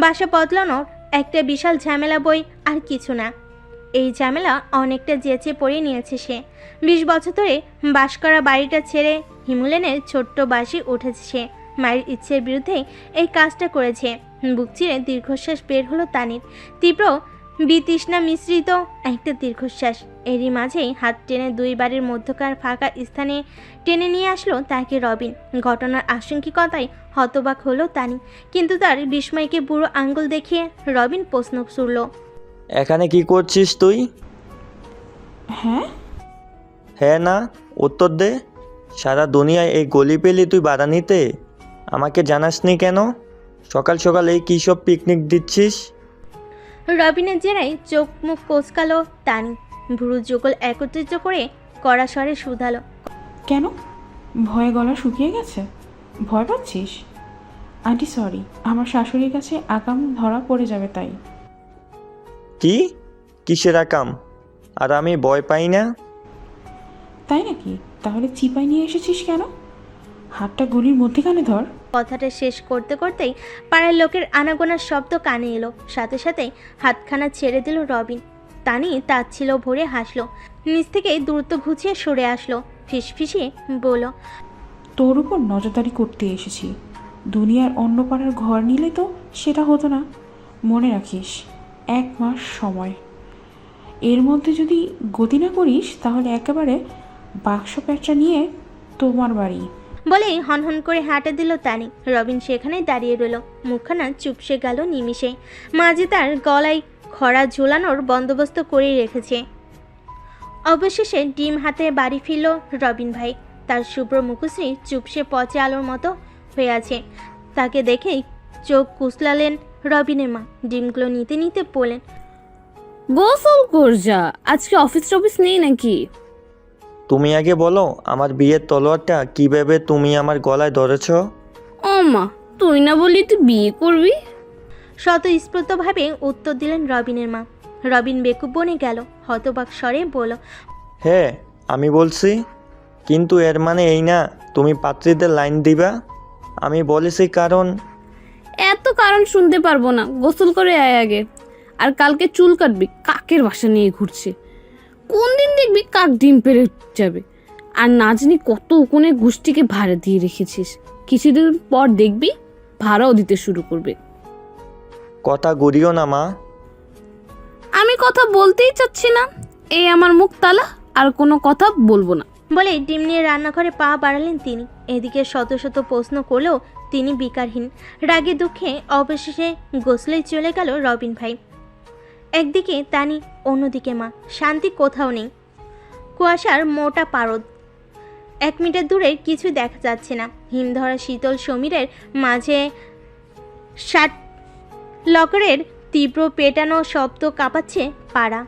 S2: বাসা বদলানোর একটা বিশাল ঝামেলা বই আর কিছু না। এই ঝামেলা অনেকটা যেচে পড়ে নিয়েছে সে। 20 বছর ধরে বাস করা বাড়িটা ছেড়ে হিমুলেনের ছোট্ট বাসে উঠেছে সে। মায়ের ইচ্ছের বিরুদ্ধে এই কাজটা করেছে। বুক চিরে দীর্ঘশ্বাস বের হলো তানির, তীব্র বিতৃষ্ণা মিশ্রিত একটা দীর্ঘশ্বাস। এরই মাঝেই হাত টেনে 2 বাড়ির মধ্যকার ফাঁকা স্থানে টেনে নিয়ে আসলো তাকে রবিন। ঘটনার আশঙ্কিকতায় হতবাক হলো তানি, কিন্তু তার বিস্ময়কে বুড়ো আঙ্গুল দেখিয়ে রবিন প্রশ্ন ছুড়ল,
S6: এখানে কি করছিস তুই?
S10: হ্যাঁ,
S6: হ্যাঁ না উত্তর দে। সারা দুনিয়ায় এই গলি পেলি তুই বাধা নিতে? আমাকে জানাসনি কেন? সকাল সকাল এই কী সব পিকনিক দিচ্ছিস?
S2: রবিনের জেরায় চোখ মুখ কোঁচকালো তানি, ভুরু যুগল একত্রিত করে কড়া স্বরে শুধালো,
S10: কেন? ভয়ে গলা শুকিয়ে গেছে? ভয় পাচ্ছিস? আন্টি সরি, আমার শাশুড়ির কাছে আকাম ধরা পড়ে যাবে তাই।
S6: কি? কিসের আকাম? আর আমি ভয় পাই না?
S10: তাই নাকি? তাহলে চিপাই নিয়ে এসেছিস কেন? হাতটা গলির মধ্যেখানে ধর।
S2: কথাটা শেষ করতে করতেই পাড়ার লোকের আনাগোনার শব্দ কানে এলো। সাথে সাথেই হাতখানা ছেড়ে দিল রবিন। তানি তাচ্ছিল ভরে হাসলো, নিচ থেকে দ্রুত ঘুচিয়ে সরে আসলো, ফিসফিসিয়ে বলল,
S10: তোর উপর নজরদারি করতে এসেছি। দুনিয়ার অন্য পাড়ার ঘর নিলে তো সেটা হতো না। মনে রাখিস, 1 মাস সময়। এর মধ্যে যদি গতি না করিস তাহলে একেবারে বাক্স প্যাঁচা নিয়ে তোমার বাড়ি।
S2: বলেই হনহন করে হাঁটা দিল তানি। রবিন সেখানেই দাঁড়িয়ে রইল, মুখখানা চুপসে গেল নিমিষে। মাঝে তার গলায় খড়া ঝোলানোর বন্দোবস্ত করেই রেখেছে। অবশেষে ডিম হাতে বাড়ি ফিরল রবিন ভাই। তার শুভ্র মুখশ্রী চুপসে পচে আলোর মতো হয়ে আছে। তাকে দেখেই চোখ কুচলালেন রবিনের মা। ডিমগুলো নিতে নিতে বললেন,
S9: গোসল কর যা, আজকে অফিস টফিস নেই নাকি?
S6: তুমি আগে বলো, আমার বিয়ের তলোয়ারটা কী ভেবে তুমি আমার গলায় ধরেছ?
S9: ও মা, তুই না বললি তুই বিয়ে করবি?
S2: স্বতঃস্ফূর্তভাবে উত্তর দিলেন রবিনের মা। রবিন বেকুব বনে গেল, হতবাক স্বরে বলল,
S6: হ্যাঁ আমি বলছি, কিন্তু এর মানে এই না তুমি পাত্রীদের লাইন দিবা। আমি বলেছি কারণ।
S9: এত কারণ শুনতে পারবো না, গোসল করে আয় আগে। আর কালকে চুল কাটবি, কাকের বাসা নিয়ে ঘুরছে। কোন দিন দেখবি কাক ডিম পেড়ে যাবে। আর না জানি কত উকুনে গোষ্ঠীকে ভাড়া দিয়ে রেখেছিস, কিছুদিন পর দেখবি ভাড়াও দিতে শুরু করবে।
S6: কথা গড়িও না মা।
S9: আমি কথা বলতেই চাচ্ছি না, এই আমার মুখ তালা, আর কোনো কথা বলবো না।
S2: বলে ডিম নিয়ে রান্নাঘরে পা বাড়ালেন তিনি। এদিকে শত শত প্রশ্ন করলেও তিনি বিকারহীন। রাগে দুঃখে অবশেষে গোসলেই চলে গেল রবিন ভাই। একদিকে তানি, অন্যদিকে মা। শান্তি কোথাও নেই। কুয়াশার মোটা পারদ, 1 মিটার দূরে কিছু দেখা যাচ্ছে না। হিমধরা শীতল সমীরের মাঝে ষাট লকরের তীব্র পেটানো শব্দ কাঁপাচ্ছে পাড়া।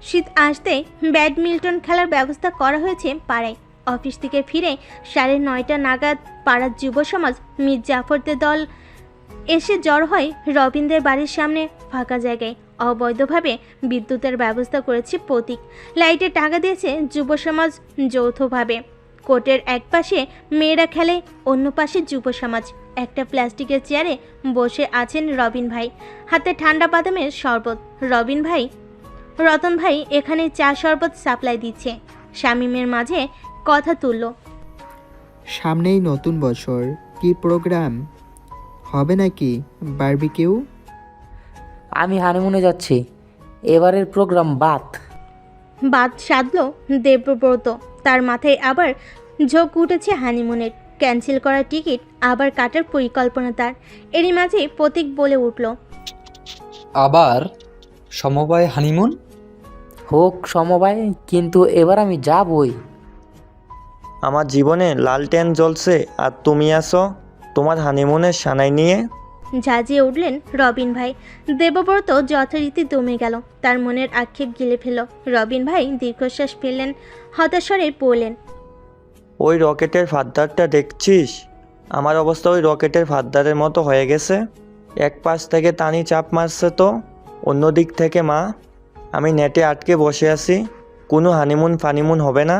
S2: শীত আসতে ব্যাডমিন্টন খেলার ব্যবস্থা করা হয়েছে পাড়ায়। অফিস থেকে ফিরে 9:30 নাগাদ পাড়ার যুব সমাজ মীর জাফরদের দল এসে জড় হয় রবিনদের বাড়ির সামনে ফাঁকা জায়গায়। অবৈধভাবে বিদ্যুতের ব্যবস্থা করেছে প্রতীক। লাইটে টাকা দিয়েছে যুব সমাজ যৌথভাবে। কোর্টের এক পাশে মেয়েরা খেলে, অন্য পাশে যুব সমাজ। একটা প্লাস্টিকের চেয়ারে বসে আছেন রবিন ভাই, হাতে ঠান্ডা বাদামের শরবত। রতন ভাই এখানে চা শরবত সাপ্লাই দিচ্ছে। শামীমের মাঝে কথা তুলল,
S7: সামনেই নতুন বছর, কি প্রোগ্রাম হবে নাকি? বারবিকিউ?
S5: আমি হানিমুনে যাচ্ছি, এবারের প্রোগ্রাম বাদ।
S2: বাদ সাধল দেবব্রত। তার মাথায় আবার ঝোঁক উঠেছে হানিমুনের। ক্যান্সেল করা টিকিট আবার কাটার পরিকল্পনা তার। এরই মাঝে প্রতীক বলে উঠল,
S13: আবার সমবায় হানিমুন?
S5: হোক সমবায়, কিন্তু এবার আমি যাবই।
S6: আমার জীবনে লালটেন জ্বলছে আর তুমি আসো তোমার হানিমুনের সানাই নিয়ে।
S2: ঝাঁঝিয়ে উঠলেন রবিন ভাই। দেবব্রত যথারীতি দমে গেল, তার মনের আক্ষেপ গিলে ফেল। রবিন ভাই দীর্ঘশ্বাস ফেললেন, হতাশরে পড়লেন,
S6: ওই রকেটের ফাদ্দারটা দেখছিস? আমার অবস্থা ওই রকেটের ফাদ্দারের মতো হয়ে গেছে। এক পাশ থেকে টানি চাপ মারছে তো অন্য দিক থেকে মা। আমি নেটে আটকে বসে আছি। কোনো হানিমুন ফানিমুন হবে না।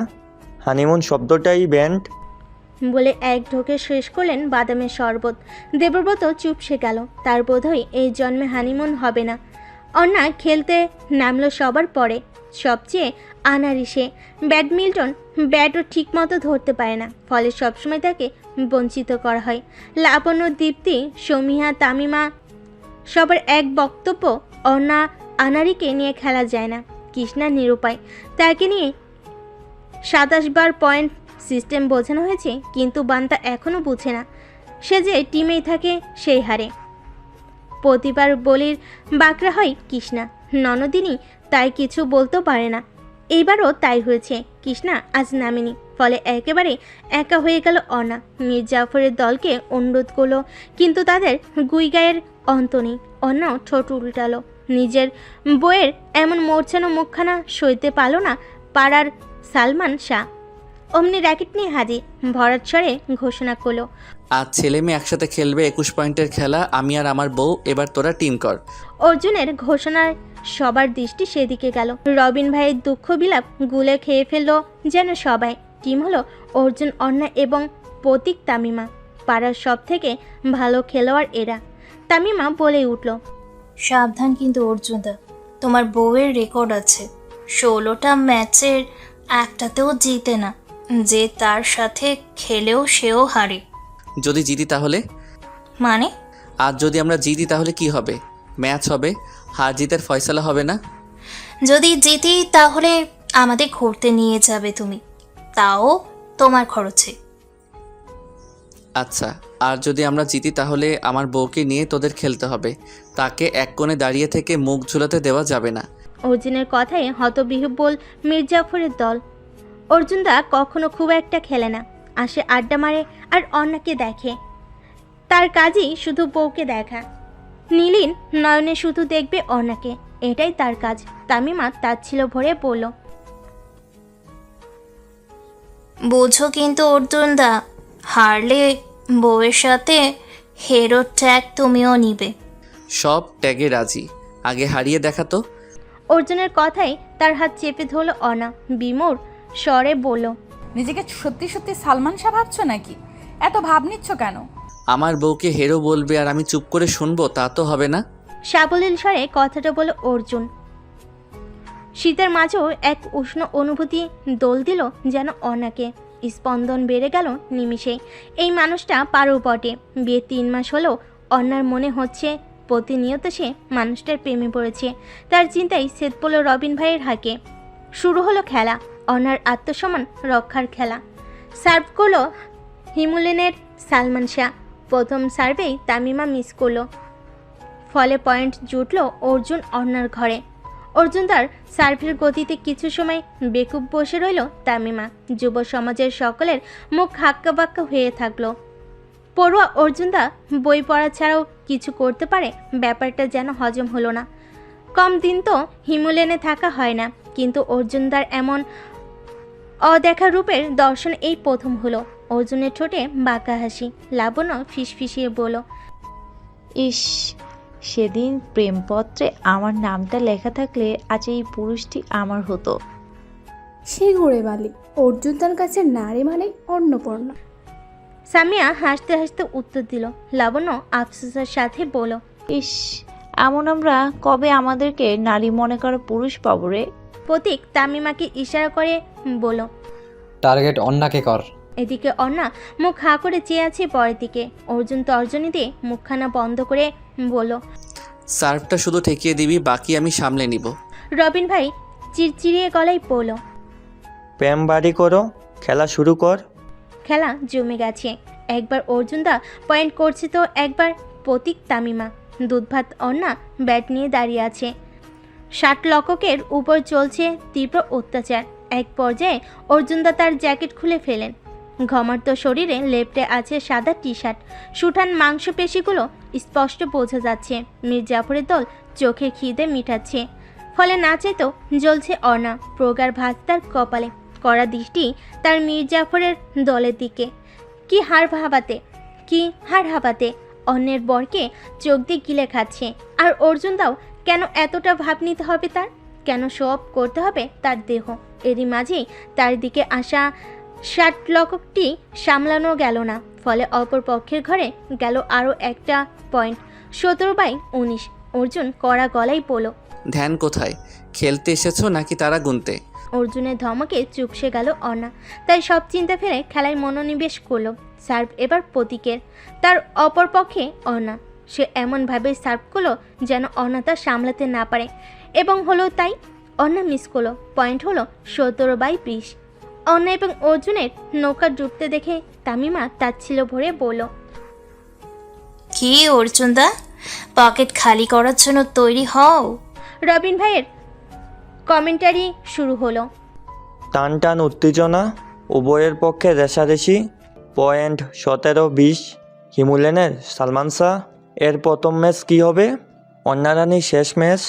S6: হানিমুন শব্দটাই ব্যান্ড।
S2: বলে এক ঢোকে শেষ করলেন বাদামের শরবত। দেবব্রত চুপসে গেল। তার বোধহয় এই জন্মে হানিমুন হবে না। অন্না খেলতে নামলো সবার পরে। সবচেয়ে আনাড়ি সে। ব্যাডমিন্টন ব্যাটও ঠিকমতো ধরতে পারে না, ফলে সবসময় তাকে বঞ্চিত করা হয়। লাবণ্য, দীপ্তি, সমীহা, তামিমা সবার এক বক্তব্য, অন্না আনাড়িকে নিয়ে খেলা যায় না। কৃষ্ণা নিরুপায়। তাকে নিয়ে 27 বার পয়েন্ট সিস্টেম বোঝানো হয়েছে, কিন্তু বান্তা এখনও বুঝে না। সে যে টিমেই থাকে সেই হারে। প্রতিবার বলির বাকরা হয় কৃষ্ণা। ননদিনী তাই কিছু বলতেও পারে না। এইবারও তাই হয়েছে। কৃষ্ণা আজ নামেনি, ফলে একেবারে একা হয়ে গেল অনা। মীর জাফরের দলকে অনুরোধ করলো, কিন্তু তাদের গুইগায়ের অন্ত নেই। অন্যও ঠোঁট উল্টালো। নিজের বইয়ের এমন মোর্ছানো মুখখানা সইতে পারল না পাড়ার সালমান শাহ। অমনি র্যাকেট নিয়ে হাজির। ভরাট স্বরে ঘোষণা করলো,
S3: আজ ছেলে মেয়ে একসাথে খেলবে 21 পয়েন্টের খেলা, আমি আর আমার বউ, এবার তোরা টিম কর।
S2: অর্জুনের ঘোষণায় সবার দৃষ্টি সেদিকে গেল। রবিন ভাইয়ের দুঃখ বিলাপ গুলে খেয়ে ফেললো যেন সবাই। টিম হলো অর্জুন, অন্না এবং প্রতীক, তামিমা। পাড়ার সব থেকে ভালো খেলোয়াড় এরা। তামিমা বলে উঠল,
S14: সাবধান কিন্তু অর্জুনদা, তোমার বউয়ের রেকর্ড আছে 16টা ম্যাচের একটাতেও জিতে না। যে তার সাথে খেলেও সেও হারে।
S3: যদি জিতি তাহলে?
S14: মানে?
S3: আজ যদি আমরা জিতি তাহলে কি হবে? ম্যাচ হবে, হার জিতের ফয়সালা হবে না?
S14: যদি জিতি তাহলে আমাদের ঘুরতে নিয়ে যাবে তুমি, তাও তোমার খরচে।
S3: আচ্ছা, আর যদি আমরা জিতি তাহলে আমার বউকে নিয়ে তোদের খেলতে হবে। তাকে এক কোণে দাঁড়িয়ে থেকে মুখ ঝুলাতে দেওয়া যাবে না।
S2: অর্জুনের কথায় হতবিহ্বল মীর জাফরের দল। অর্জুনদা কখনো খুব একটা খেলে না, আসে আড্ডা মারে আর অন্যকে দেখে। তার কাজই শুধু বউকে দেখা। নীলিন নয়নে শুধু দেখবে অন্যকে, এটাই তার কাজ। তামিমা তাচ্ছিল ভরে বলল,
S14: বোঝো কিন্তু অর্জুনদা, হারলে বউয়ের সাথে হেরো ট্যাগ তুমিও নিবে।
S3: সব ট্যাগে রাজি, আগে হারিয়ে দেখা তো।
S2: অর্জুনের কথায় তার হাত চেপে ধরল অনা। বিমূঢ় স্বরে বলল,
S1: নিজেকে সত্যি সত্যি সালমান শাহ ভাবছো নাকি? এত ভাব নিচ্ছ কেন?
S3: আমার বউকে হেরো বলবে আর আমি চুপ করে শুনবো, তা তো হবে না।
S2: সাবলীল স্বরে কথাটা বলল অর্জুন। শীতের মাঝেও এক উষ্ণ অনুভূতি দোল দিল যেন অনাকে। স্পন্দন বেড়ে গেল নিমিষেই। এই মানুষটা পারো বটে। বিয়ে 3 মাস হলেও অন্যার মনে হচ্ছে প্রতিনিয়ত সে মানুষটার প্রেমে পড়েছে। তার চিন্তায় সেদ পড়ল রবিন ভাইয়ের হাঁকে। শুরু হলো খেলা, অন্যার আত্মসম্মান রক্ষার খেলা। সার্ভ করলো হিমুলেনের সালমান শাহ। প্রথম সার্ভেই তামিমা মিস করলো, ফলে পয়েন্ট জুটল অর্জুন অন্যার ঘরে। অর্জুন তার সার্ভের গতিতে কিছু সময় বেকুব বসে রইল। তামিমা। যুব সমাজের সকলের মুখ হাক্কা বাক্কা হয়ে থাকলো। পড়ুয়া অর্জুনদা বই পড়া ছাড়াও কিছু করতে পারে, ব্যাপারটা যেন হজম হলো না। কম দিন তো হিমুলেনে থাকা হয় না, কিন্তু অর্জুনদার এমন অদেখা রূপের দর্শন এই প্রথম হলো। অর্জুনের ঠোঁটে বাঁকা হাসি। লাবণ্য ফিসফিসিয়ে বলল,
S15: ইস, সেদিন প্রেমপত্রে আমার নামটা লেখা থাকলে আজ এই পুরুষটি আমার হতো।
S16: সে ঘুরে বালি, অর্জুন তার কাছে নারী মানে অন্নপূর্ণা।
S2: সামিয়া হাসতে হাসতে উত্তর দিল। লাবণ্য আফসোসের সাথে বলল,
S15: ইস, এমন আমরা কবে আমাদেরকে নারী মনে করা পুরুষ পাবো রে।
S2: প্রতীক তামিমাকে ইশারা করে বলল,
S13: টার্গেট অন্যকে কর।
S2: এদিকে অন্না মুখ হাঁ করে চেয়ে আছে পরের দিকে। অর্জুন তর্জনী দিয়ে মুখখানা বন্ধ করে বলল,
S3: সার্ভটা শুধু ঠেকিয়ে দিবি, বাকি আমি সামলে নিব।
S2: রবিন ভাই চিরচিরিয়ে গলায় বলল,
S6: প্রেম বাড়ি করো, খেলা শুরু কর।
S2: খেলা জমে গেছে। একবার অর্জুনদা পয়েন্ট করছে তো একবার প্রতীক তামিমা। দুধভাত অন্না ব্যাট নিয়ে দাঁড়িয়ে আছে। 60 লক্ষকের উপর চলছে তীব্র অত্যাচার। এক পর্যায়ে অর্জুনদা তার জ্যাকেট খুলে ফেলেন। ঘমার্ত শরীরে লেপ্টে আছে সাদা টি শার্ট। সুঠান মাংসপেশিগুলো স্পষ্ট বোঝা যাচ্ছে। মীর জাফরের দল চোখে খিদে মিটাচ্ছে, ফলে না চাইতেও জ্বলছে অর্ণা। প্রগার ভাত তার কপালে, কড়া দৃষ্টি তার মীর জাফরের দলের দিকে। কি হাড় হাবাতে অন্যের বরকে চোখ দিয়ে গিলে খাচ্ছে। আর অর্জুনদাও কেন এতটা ভাব নিতে হবে তার? কেন শো অফ করতে হবে তার দেহ? এরই মাঝেই তার দিকে আসা শার্টলকটি সামলানো গেল না, ফলে অপর পক্ষের ঘরে গেল আরও একটা পয়েন্ট। 17/19। অর্জুন কড়া গলায় বলল,
S3: ধ্যান কোথায়? খেলতে এসেছো নাকি তারা গুনতে?
S2: অর্জুনের ধমকে চুপসে গেল অর্ণা। তাই সব চিন্তা ফেলে খেলায় মনোনিবেশ করলো। সার্ভ এবার প্রতীকের, তার অপর পক্ষে অর্ণা। সে এমনভাবে সার্ভ করলো যেন অর্ণা তা সামলাতে না পারে, এবং হলো তাই। অর্ণা মিস করলো। পয়েন্ট হলো 17/20। অর্ণা এবং অর্জুনের নৌকা ডুবতে দেখে তামিমা তাচ্ছিল্য ভরে বলল,
S14: কি অর্জুনদা, পকেট খালি করার জন্য তৈরি হও।
S2: রবিন ভাইয়ের কমেন্টারি শুরু হলো।
S6: টান টান উত্তেজনা, উভয়ের পক্ষে রেষারেষি। পয়েন্ট 17-20। হিমুলেনের সালমান শাহ। এর প্রথম ম্যাচ কী হবে? অন্না রানীর শেষ ম্যাচ।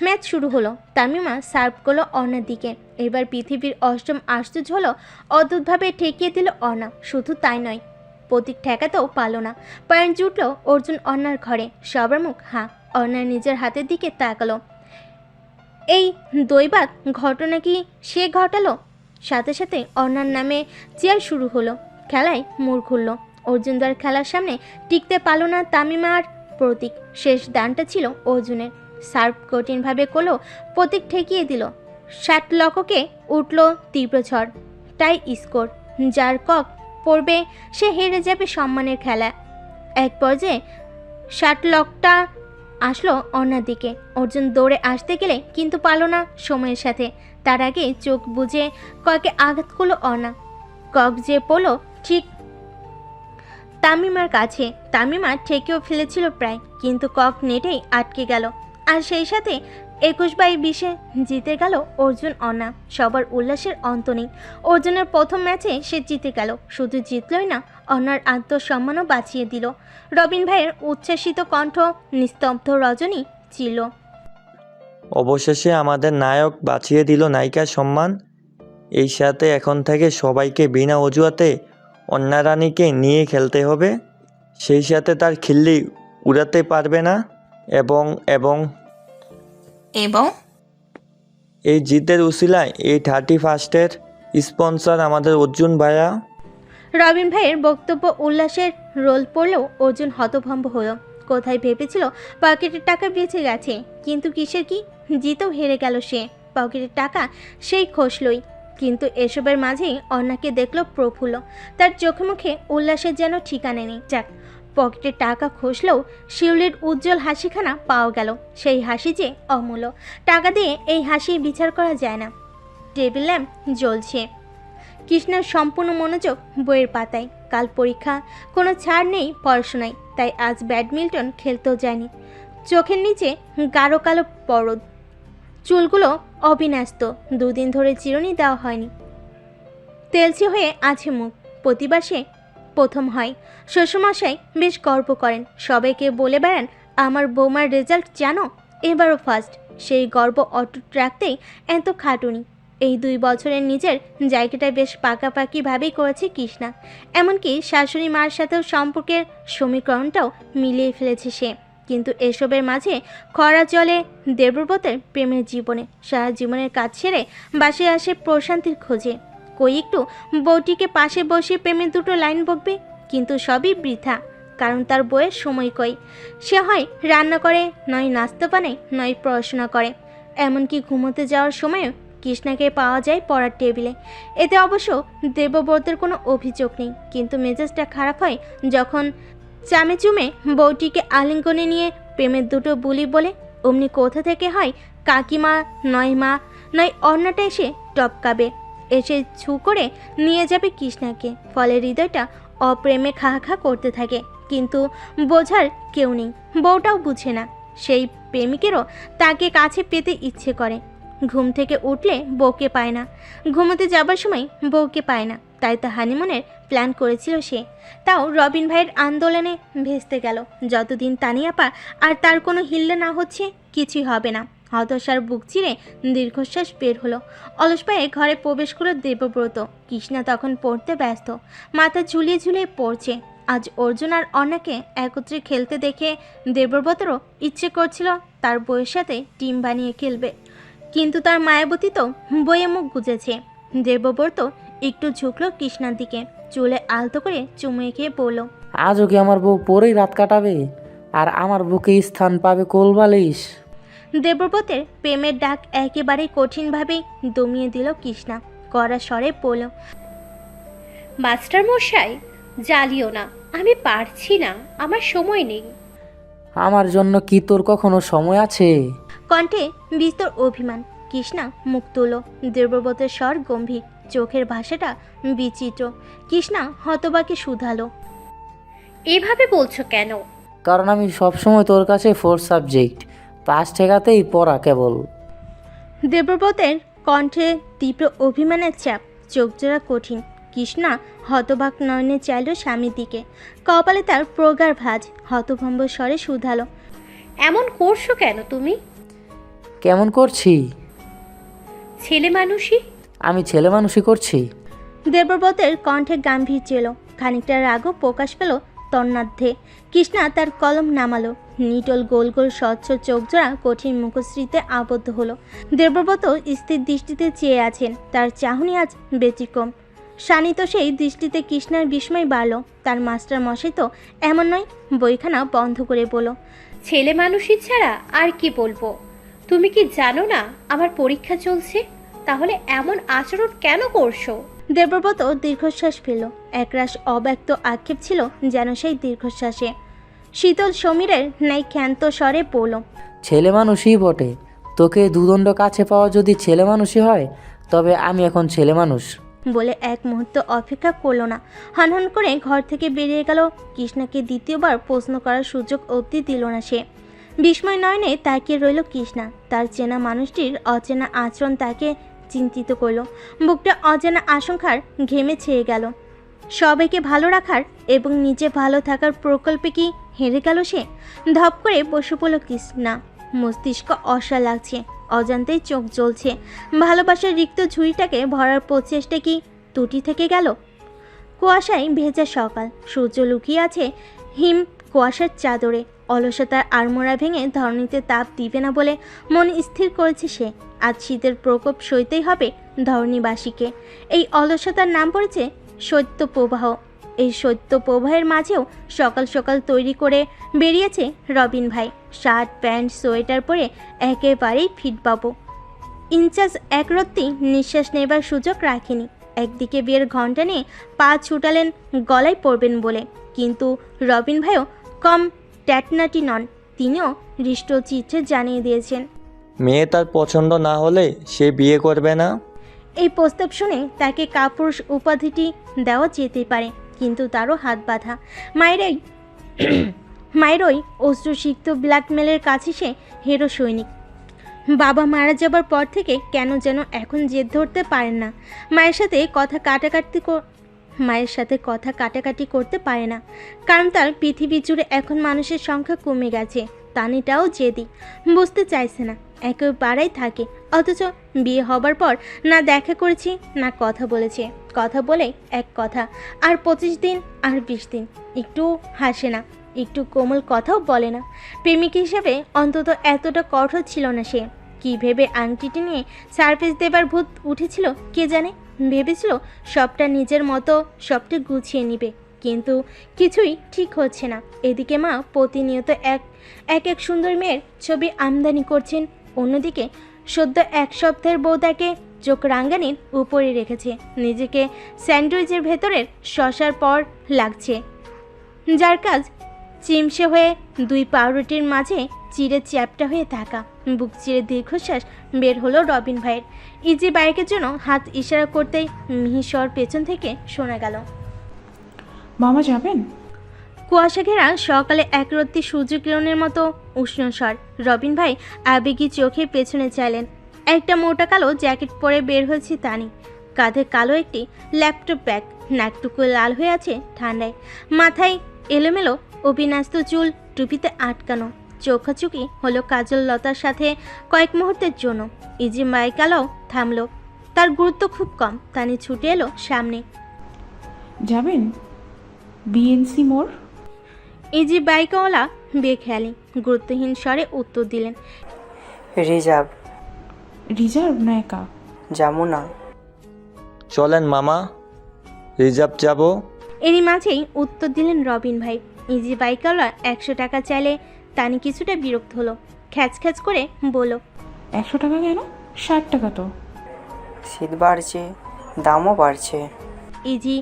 S2: ম্যাচ শুরু হলো। তামিমা সার্ভ করলো অর্ণার দিকে। এবার পৃথিবীর অষ্টম আশ্চর্য হলো, অদ্ভুতভাবে ঠেকিয়ে দিল অর্ণা। শুধু তাই নয়, প্রতীক ঠেকাতেও পারল না। পয়েন্ট জুটলো অর্জুন অর্ণার ঘরে। সবার মুখ হাঁ। অর্ণার নিজের হাতের দিকে তাকালো। এই দৈবাত ঘটনা কি সে ঘটালো? সাথে সাথে অর্ণার নামে চেয়ার শুরু হলো। খেলায় মোড় ঘুরল। অর্জুনদার খেলার সামনে টিকতে পারল না তামিমা আর প্রতীক। শেষ দানটা ছিল অর্জুনের। সার্ভ কঠিনভাবে করলো, প্রতীক ঠেকিয়ে দিল। শার্টলককে উঠল তীব্র ঝড়। টাই স্কোর। যার কক পড়বে সে হেরে যাবে সম্মানের খেলা। এক পর্যায়ে শার্টলকটা আসলো অর্ণার দিকে। অর্জুন দৌড়ে আসতে গেলে কিন্তু পারল না সময়ের সাথে। তার আগে চোখ বুজে কয়েকে আঘাত করলো অর্ণা। কক যে পড়লো ঠিক তামিমার কাছে। তামিমা ঠেকেও ফেলেছিল প্রায়, কিন্তু কক নেটেই আটকে গেল। আর সেই সাথে 21/20 জিতে গেল অর্জুন অর্ণা। সবার উল্লাসের অন্ত নেই। অর্জুনের প্রথম ম্যাচে সে জিতে গেল। শুধু জিতলই না, অর্ণার আত্মসম্মানও বাঁচিয়ে দিল। রবিন ভাইয়ের উচ্ছ্বাসিত কণ্ঠ নিস্তব্ধ রজনী ছিল।
S6: অবশেষে আমাদের নায়ক বাঁচিয়ে দিল নায়িকার সম্মান। এই সাথে এখন থেকে সবাইকে বিনা অজুহাতে অন্না রানীকে নিয়ে খেলতে হবে। সেই সাথে তার খিল্লি উড়াতে পারবে না। এবং এবং
S14: এবং
S6: এই জিতের উসিলায় এই 31st স্পন্সর আমাদের অর্জুন ভাইয়া।
S2: রবিন ভাইয়ের বক্তব্য উল্লাসের রোল পড়লেও অর্জুন হতভম্ব হলো। কোথায় ভেবেছিল পকেটের টাকা বেঁচে গেছে, কিন্তু কিসের কি? জিতেও হেরে গেল সে। পকেটের টাকা সেই খসলই। কিন্তু এসবের মাঝেই অর্ণাকে দেখলো প্রফুল্ল। তার চোখে মুখে উল্লাসের যেন ঠিকানা নেই। যাক, পকেটে টাকা খসলেও শিউলির উজ্জ্বল হাসিখানা পাওয়া গেল। সেই হাসি যে অমূল্য। টাকা দিয়ে এই হাসি বিচার করা যায় না। টেবিল ল্যাম্প জ্বলছে। কৃষ্ণার সম্পূর্ণ মনোযোগ বইয়ের পাতায়। কাল পরীক্ষা, কোনো ছাড় নেই পড়াশোনায়। তাই আজ ব্যাডমিন্টন খেলতেও যায়নি। চোখের নিচে গাঢ় কালো পরদ। চুলগুলো অবিন্যস্ত। 2 দিন ধরে চিরুনি দেওয়া হয়নি। তেলচে হয়ে আছে মুখ। প্রতিবার সে প্রথম হয়। শ্বশুরমশাই বেশ গর্ব করেন। সবাইকে বলে বেড়ান, আমার বৌমার রেজাল্ট জানো, এবারও ফার্স্ট। সেই গর্ব অটুট রাখতেই এত খাটুনি। এই 2 বছরের নিজের জায়গাটা বেশ পাকাপাকিভাবেই করেছে কৃষ্ণা। এমনকি শাশুড়ি মার সাথেও সম্পর্কের সমীকরণটাও মিলিয়ে ফেলেছে সে। কিন্তু এসবের মাঝে খরা চলে দেবব্রতের প্রেমের জীবনে। সারা জীবনের কাজ ছেড়ে বাসে আসে প্রশান্তির খোঁজে। কই একটু বউটিকে পাশে বসে প্রেমের 2টো লাইন বকবে, কিন্তু সবই বৃথা। কারণ তার বউয়ের সময় কই। সে হয় রান্না করে, নয় নাস্তা বানায়, নয় পড়াশোনা করে। এমনকি ঘুমোতে যাওয়ার সময়ও কৃষ্ণাকে পাওয়া যায় পড়ার টেবিলে। এতে অবশ্য দেবব্রতের কোনো অভিযোগ নেই, কিন্তু মেজাজটা খারাপ হয় যখন চামে চুমে বউটিকে আলিঙ্গনে নিয়ে প্রেমের 2টো বুলি বলে। অমনি কোথা থেকে হয় কাকিমা, নয় মা, নয় অন্যটা এসে টপকাবে, এসে ছু করে নিয়ে যাবে কৃষ্ণাকে। ফলে হৃদয়টা অপ্রেমে খা করতে থাকে। কিন্তু বোঝার কেউ নেই। বউটাও বুঝে না। সেই প্রেমিকেরও তাকে কাছে পেতে ইচ্ছে করে। ঘুম থেকে উঠলে বউকে পায় না, ঘুমোতে যাবার সময় বউকে পায় না। তাই তো হানিমুনের প্ল্যান করেছিল সে। তাও রবিন ভাইয়ের আন্দোলনে ভেস্তে গেল। যতদিন তানিয়াপা আর তার কোনো হিল্লে না হচ্ছে, কিছুই হবে না। হতাশার বুক চিরে দীর্ঘশ্বাস বের হলো। অলস পায়ে ঘরে প্রবেশ করল দেবব্রত। কৃষ্ণা তখন পড়তে ব্যস্ত, মাথা ঝুলিয়ে ঝুলিয়ে পড়ছে। আজ অর্জুন আর অন্নাকে একত্রে খেলতে দেখে দেবব্রতরও ইচ্ছে করছিল তার বউয়ের সাথে টিম বানিয়ে খেলবে। কিন্তু তার মায়াবতী তো বইয়ে মুখ গুজেছে। দেবব্রত একটু ঝুঁকলো কৃষ্ণার দিকে, চুলে আলতো করে চুমুয়ে খেয়ে বলল,
S5: আজও কি আমার বউ পরেই রাত কাটাবে? আর আমার বুকে স্থান পাবে কোলবালিশ?
S2: দেবব্রতের প্রেমের ডাক একেবারে কঠিনভাবে দমিয়ে দিল কৃষ্ণা, কড়া স্বরে বলল,
S17: মাস্টার মশাই জ্বালিও না, আমি পারছি না, আমার সময় নেই।
S5: আমার জন্য কি তোর কখনো সময় আছে?
S2: কণ্ঠে বিস্তর অভিমান। কৃষ্ণা মুখ তুলো। দেবব্রতের স্বর গম্ভীর, চোখের ভাষাটা বিচিত্র। কৃষ্ণা হতবাকে শুধালো,
S17: এভাবে বলছো কেন?
S5: কারণ আমি সবসময় তোর কাছে ফোর্থ সাবজেক্ট, পাস ঠেকাতেই পড়া কেবল।
S2: দেবব্রতের কণ্ঠে তীব্র অভিমানের চাপ, চোখজোড়া কঠিন। কৃষ্ণা হতবাক নয়নে চাইল স্বামীর দিকে, কপালে তার প্রগাঢ় ভাঁজ। হতভম্ব স্বরে শুধালো,
S17: এমন করছো কেন তুমি?
S5: কেমন করছি?
S17: ছেলে মানুষই।
S5: আমি ছেলে মানুষই করছি।
S2: দেবব্রতের কণ্ঠে গাম্ভীর্য এলো, খানিকটা রাগও প্রকাশ পেল তন্নাধ্যে। কৃষ্ণা তার কলম নামালো। নিটল গোল গোল স্বচ্ছ চোখজোড়া কঠিন মুখশ্রীতে আবদ্ধ হলো। দেবব্রত স্থির দৃষ্টিতে চেয়ে আছেন, তার চাহনি আজ ব্যতিক্রম। শানিত সেই দৃষ্টিতে কৃষ্ণার বিস্ময় বাড়ল। তার মাস্টার মশাই তো এমন নয়। বইখানা বন্ধ করে বলল,
S17: ছেলে মানুষই ছাড়া আর কি বলবো? তুমি কি জানো না আমার পরীক্ষা চলছে? তাহলে এমন আচরণ কেন করছো?
S2: দেবব্রত দীর্ঘশ্বাস ফেলল। একরাশ অব্যক্ত আক্ষেপ ছিল যেন সেই দীর্ঘশ্বাসে। শীতল সমীরের ন্যায় ক্ষান্ত স্বরে বলল,
S5: ছেলে মানুষই বটে। তোকে দুদণ্ড কাছে পাওয়া যদি ছেলে মানুষই হয়, তবে আমি এখন ছেলে মানুষ।
S2: বলে এক মুহূর্ত অপেক্ষা করল না, হনহন করে ঘর থেকে বেরিয়ে গেল। কৃষ্ণাকে দ্বিতীয়বার প্রশ্ন করার সুযোগ অবধি দিল না সে। বিস্ময় নয়নে তাকিয়ে রইল কৃষ্ণা। তার চেনা মানুষটির অচেনা আচরণ তাকে চিন্তিত করল। বুকটা অজানা আশঙ্কার ঘেমে ছেয়ে গেল। সবাইকে ভালো রাখার এবং নিজে ভালো থাকার প্রকল্পে কি হেরে গেল সে? ধপ করে বসে পড়ল কৃষ্ণা। মস্তিষ্ক অসাড় লাগছে, অজান্তেই চোখ জ্বলছে। ভালোবাসার রিক্ত ঝুড়িটাকে ভরার প্রচেষ্টা কি ত্রুটি থেকে গেল? কুয়াশায় ভেজা সকাল, সূর্য লুকিয়ে আছে হিম কুয়াশার চাদরে। অলসতার আড়মোড়া ভেঙে ধরণীতে তাপ দিবে না বলে মন স্থির করেছে সে। আজ শীতের প্রকোপ সইতেই হবে ধরণীবাসীকে। এই অলসতার নাম পড়েছে শৈত্যপ্রবাহ। এই শৈত্যপ্রবাহের মাঝেও সকাল সকাল তৈরি করে বেরিয়েছে রবিন ভাই। শার্ট প্যান্ট সোয়েটার পরে একেবারেই ফিটবাবু। ইনচার্জ একরত্তি নিঃশ্বাস নেবার সুযোগ রাখেনি। একদিকে বিয়ের ঘণ্টা নিয়ে পা ছুটালেন গলায় পড়বেন বলে, কিন্তু রবিন ভাইও কম ট্যাটনাটি নন। তিনিও হৃষ্টচিত্তে জানিয়ে দিয়েছেন,
S6: মেয়ে তার পছন্দ না হলে সে বিয়ে করবে না।
S2: এই প্রস্তাব শুনে তাকে কাপুরুষ উপাধিটি দেওয়া যেতে পারে, কিন্তু তারও হাত বাঁধা। মায়েরই অশ্রুসিক্ত ব্ল্যাকমেলের কাছে সে হিরো সৈনিক। বাবা মারা যাবার পর থেকে কেন যেন এখন জেদ ধরতে পারেন না। মায়ের সাথে কথা কাটাকাটি করতে পারে না, কারণ তার পৃথিবী জুড়ে এখন মানুষের সংখ্যা কমে গেছে। তানিটাও জেদি, বুঝতে চাইছে না, একেবারেই থাকে। অথচ বিয়ে হবার পর না দেখা করেছি না কথা বলেছে। কথা বলে এক কথা, আর 25 দিন আর 20 দিন একটু হাসে না, একটু কোমল কথাও বলে না। প্রেমিক হিসেবে অন্তত এতটা কঠোর ছিল না সে। কি ভেবে আংটিটি নিয়ে সারপ্রাইজ দেবার ভূত উঠেছিল কে জানে। ভেবেছিল সবটা নিজের মতো সবটা গুছিয়ে নিবে, কিন্তু কিছুই ঠিক হচ্ছে না। এদিকে মা প্রতিনিয়ত এক সুন্দর মেয়ের ছবি আমদানি করছেন, অন্যদিকে সদ্য 1 সপ্তাহের বউ তাকে চোখ রাঙ্গানির উপরে রেখেছে। নিজেকে স্যান্ডউইচের ভেতরের শশার পর লাগছে, যার কাজ চিমসে হয়ে 2 পাউরুটির মাঝে চিড়ে চ্যাপটা হয়ে থাকা। বুক চিরে দীর্ঘশ্বাস বের হলো রবিন ভাইয়ের। ইজি বাইকের জন্য হাত ইশারা করতেই মিহিস্বর পেছন থেকে শোনা গেল,
S10: মামা যাবেন?
S2: কুয়াশা ঘেরা সকালে একরত্তি সূর্যকিরণের মতো উষ্ণ স্বর। রবিন ভাই আবেগী চোখে পেছনে চাইলেন। একটা মোটা কালো জ্যাকেট পরে বের হয়েছে তানি, কাঁধে কালো একটি ল্যাপটপ ব্যাগ, নাকটুকু লাল হয়ে আছে ঠান্ডায়। মাথায় এলোমেলো অবিন্যস্ত চুল টুপিতে আটকানো। চোখাচুকি হলো কাজল লতার সাথে কয়েক মুহূর্তের জন্য। ইজি বাইকালাও থামলো, তার গুরুত্ব খুব কম। তানি ছুটে এলো সামনে।
S10: যাবেন বিএনসি মোড়?
S2: ইজি বাইকওয়ালা বেখেয়ালি গুরুত্বহীন স্বরে উত্তর দিলেন,
S5: রিজার্ভ।
S10: রিজার্ভ না একা?
S12: যাবো না।
S6: চলেন মামা, রিজার্ভ যাব।
S2: এরই মাঝেই উত্তর দিলেন রবিন ভাই। ইজি বাইকওয়ালা 100 টাকা চাইলে তানি কিছুটা বিরক্ত হলো, খ্যাচ খ্যাচ করে বলল,
S10: 100 টাকা কেন? 60 টাকা তো।
S12: শীত বাড়ছে, দামও বাড়ছে।
S2: ইজি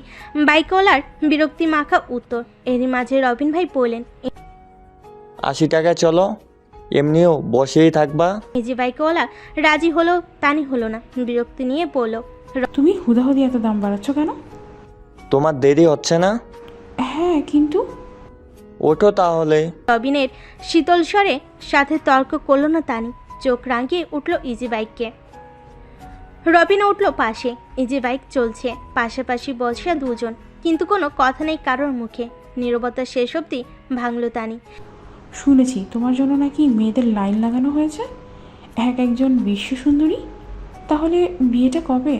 S2: বাইকওয়ালার বিরক্তি মাখা উত্তর। এরই মাঝে রবিন ভাই বললেন,
S6: 80 টাকা চলো, এমনিও বসেই থাকবা।
S2: ইজি বাইকওয়ালা রাজি হলো, তানি হলো না, বিরক্তি নিয়ে বলল,
S10: তুমি হুদাহুদি এত দাম বাড়াচ্ছ কেন?
S6: তোমার দেরি হচ্ছে না?
S10: হ্যাঁ, কিন্তু
S6: ওঠো তাহলে।
S2: রবিনের শীতল স্বরে সাথে তর্ক করলো না তানি, চোখ রাঙিয়ে উঠল ইজি বাইককে। রবিন উঠল পাশে, ইজি বাইক চলছে, পাশাপাশি বসে দুজন, কিন্তু কোনো কথা নেই কারোর মুখে। নীরবতা শেষ অবধি ভাঙল তানি।
S10: শুনেছি তোমার জন্য নাকি মেয়েদের লাইন লাগানো হয়েছে, একজন বিশ্ব সুন্দরী। তাহলে বিয়েটা কবে?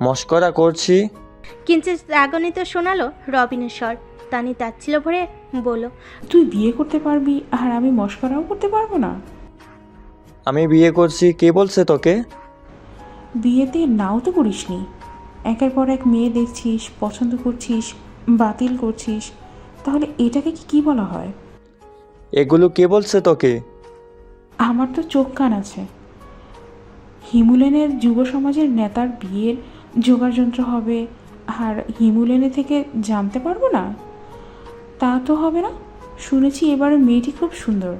S6: মস্করা করছি।
S2: কিঞ্চিত রাগান্বিত শোনালো রবিনের স্বর। তানি তাচ্ছিল ভরে বলল,
S10: তুই বিয়ে করতে পারবি আর আমি মস্করাও করতে পারবো না?
S6: আমি বিয়ে করছি, কে বলছে তোকে?
S10: বিয়েতে নাও তো করিসনি, একের পর এক মেয়ে দেখছিস, পছন্দ করছিস, বাতিল করছিস, তাহলে এটাকে কি বলা হয়?
S6: এগুলো কে বলছে তোকে?
S10: আমার তো চোখ কান আছে। হিমুলেনের যুব সমাজের নেতার বিয়ের জোগাড় যন্ত্র হবে, আর হিমুলেনে থেকে জানতে পারবো না? তা তো হবে না। শুনেছি এবারে মেয়েটি খুব সুন্দর,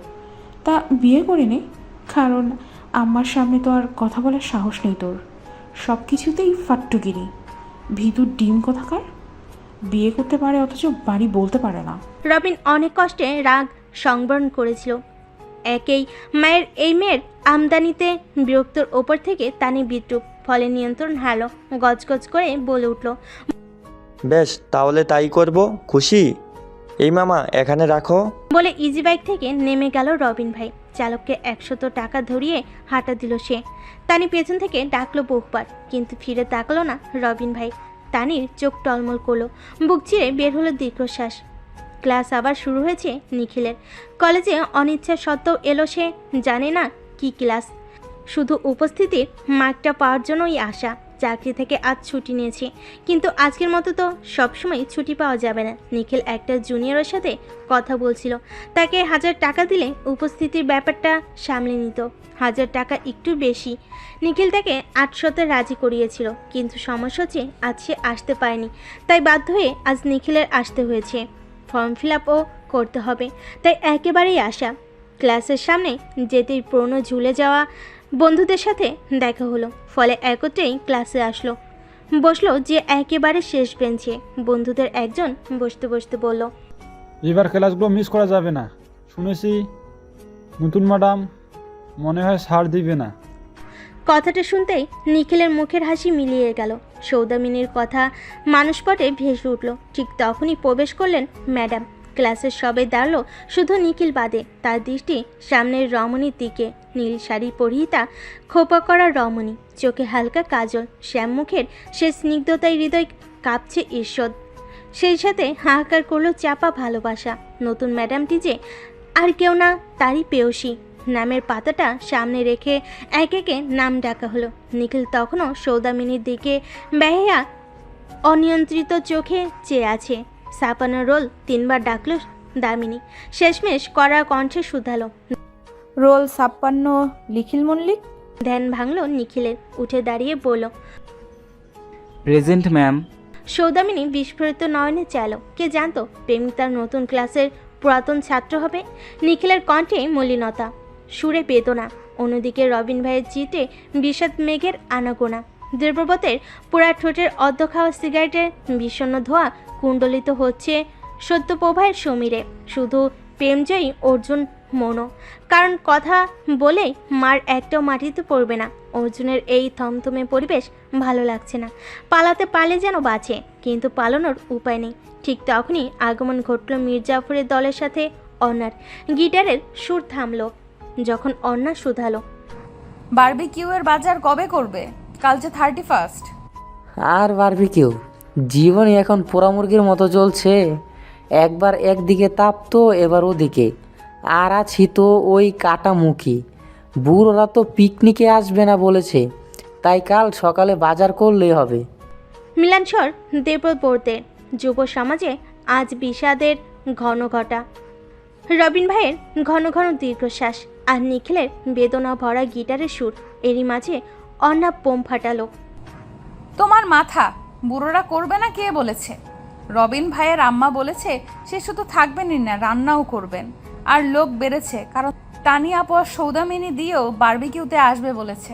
S10: তা বিয়ে করে নে। কারণ আমার সামনে তো আর কথা বলার সাহস নেই তোর, সব কিছুতেই ফাট্টুগিরি, ভিতুর ডিম কোথাকার। বিয়ে করতে পারে অথচ বাড়ি বলতে পারে না।
S2: রবিন অনেক কষ্টে রাগ সংবরণ করেছিল। একেই মায়ের এই মেয়ের আমদানিতে বিরক্তর ওপর থেকে তানি বিদ্রুপ, ফলে নিয়ন্ত্রণ হারল, গজগজ করে বলে উঠল,
S6: বেশ, তাহলে তাই করব। খুশি? এই মামা, এখানে রাখো।
S2: বলে ইজি বাইক থেকে নেমে গেল রবিন ভাই। চালককে 100 টাকা ধরিয়ে হাঁটা দিল সে। তানি পেছন থেকে ডাকলো বহুবার, কিন্তু ফিরে তাকলো না রবিন ভাই। তানির চোখ টলমল করলো, বুক চিরে বের হলো দীর্ঘশ্বাস। ক্লাস আবার শুরু হয়েছে নিখিলের। কলেজে অনিচ্ছা সত্ত্বেও এলো সে, জানে না কি ক্লাস, শুধু উপস্থিতির মার্কটা পাওয়ার জন্যই আসা। চাকরি থেকে আজ ছুটি নিয়েছে, কিন্তু আজকের মতো তো সবসময় ছুটি পাওয়া যাবে না। নিখিল একটা জুনিয়রের সাথে কথা বলছিল, তাকে 1000 টাকা দিলে উপস্থিতির ব্যাপারটা সামলে নিত। 1000 টাকা একটু বেশি। নিখিল তাকে 800-তে রাজি করিয়েছিল, কিন্তু সমস্যা হচ্ছে আজ সে আসতে পারেনি, তাই বাধ্য হয়ে আজ নিখিলের আসতে হয়েছে। ফর্ম ফিল আপও করতে হবে, তাই একেবারেই আসা। ক্লাসের সামনে যেতেই পুরনো ঝুলে যাওয়া বন্ধুদের সাথে দেখা হলো, ফলে একত্রেই ক্লাসে আসলো, বসলো যে একেবারে শেষ বেঞ্চে। বন্ধুদের একজন বসতে বসতে বলল,
S18: এবার ক্লাসগুলো মিস করা যাবে না। শুনেছি নতুন ম্যাডাম মনে হয় ছাড় দিবে না।
S2: কথাটা শুনতেই নিখিলের মুখের হাসি মিলিয়ে গেল। সৌদামিনীর কথা মানুষপটে ভেসে উঠল। ঠিক তখনই প্রবেশ করলেন ম্যাডাম। ক্লাসের সবাই দাঁড়ালো, শুধু নিখিল বাদে। তার দৃষ্টি সামনের রমণীর দিকে। নীল শাড়ি পরিহিতা, খোপা করা রমণী, চোখে হালকা কাজল, শ্যাম মুখের সে স্নিগ্ধতায় হৃদয় কাঁপছে ঈর্ষদ। সেই সাথে হাহাকার করলো চাপা ভালোবাসা। নতুন ম্যাডামটি যে আর কেউ না, তারই পেয়সী। নামের পাতাটা সামনে রেখে এক একে নাম ডাকা হলো। নিখিল তখনও সৌদামিনীর দিকে বেহায়া অনিয়ন্ত্রিত চোখে চেয়ে আছে। ছাপানো রোল 3 বার ডাকলো দামিনী, শেষমেশ কড়া কণ্ঠে শুধালো,
S4: রোল 56 নিখিল মল্লিক।
S2: ধ্যান ভাঙলো নিখিলের, উঠে দাঁড়িয়ে বলল,
S8: প্রেজেন্ট ম্যাম।
S2: সৌদামিনী বিস্ফোরিত নয়নে চাইল। কে জানতো প্রেমিক তার নতুন ক্লাসের পুরাতন ছাত্র হবে। নিখিলের কণ্ঠে মলিনতা, সুরে বেদনা। অন্যদিকে রবিন ভাইয়ের চিত্রে বিষাদ মেঘের আনাগোনা। দেবব্রতের পোড়া ঠোঁটের অর্ধ খাওয়া সিগারেটের বিষণ্ণ ধোঁয়া কুণ্ডলিত হচ্ছে সত্যপ্রভায়ের সমীরে। শুধু প্রেমজয়ী অর্জুন মনো, কারণ কথা বলে মার একটাও মাটিতে পড়বে না। অর্জুনের এই থমথমে পরিবেশ ভালো লাগছে না। পালাতে পারলে যেন বাঁচে, কিন্তু পালানোর উপায় নেই। ঠিক তখনই আগমন ঘটল মির্জাফরের দলের সাথে অন্যার। গিটারের সুর থামলো যখন অন্যা শুধালো,
S1: বারবিকিউয়ের বাজার কবে করবে? কাল যে 31st।
S5: আর বারবিকিউ জীবনই এখন পোড়া মুরগির মতো চলছে। একবার একদিকে তাপ তো এবার ওদিকে, আর আছি তো ওই কাটামুখী। বুড়োরা তো পিকনিকে আসবে না বলেছে, তাই কাল সকালে বাজার করলেই হবে।
S2: মিলানস্বর দেবব্রতের। যুব সমাজে আজ বিষাদের ঘন ঘটা। রবিন ভাইয়ের ঘন ঘন দীর্ঘশ্বাস আর নিখিলের বেদনা ভরা গিটারের সুর। এরই মাঝে অন্না বোম ফাটালো।
S1: তোমার মাথা, বুড়োরা করবে না কে বলেছে? রবিন ভাইয়ের আম্মা বলেছে সে শুধু থাকবেনই না, রান্নাও করবেন। আর লোক বেড়েছে, কারণ তানিয়া আপা সৌদামিনী দিয়েও বারবিকিউতে আসবে বলেছে।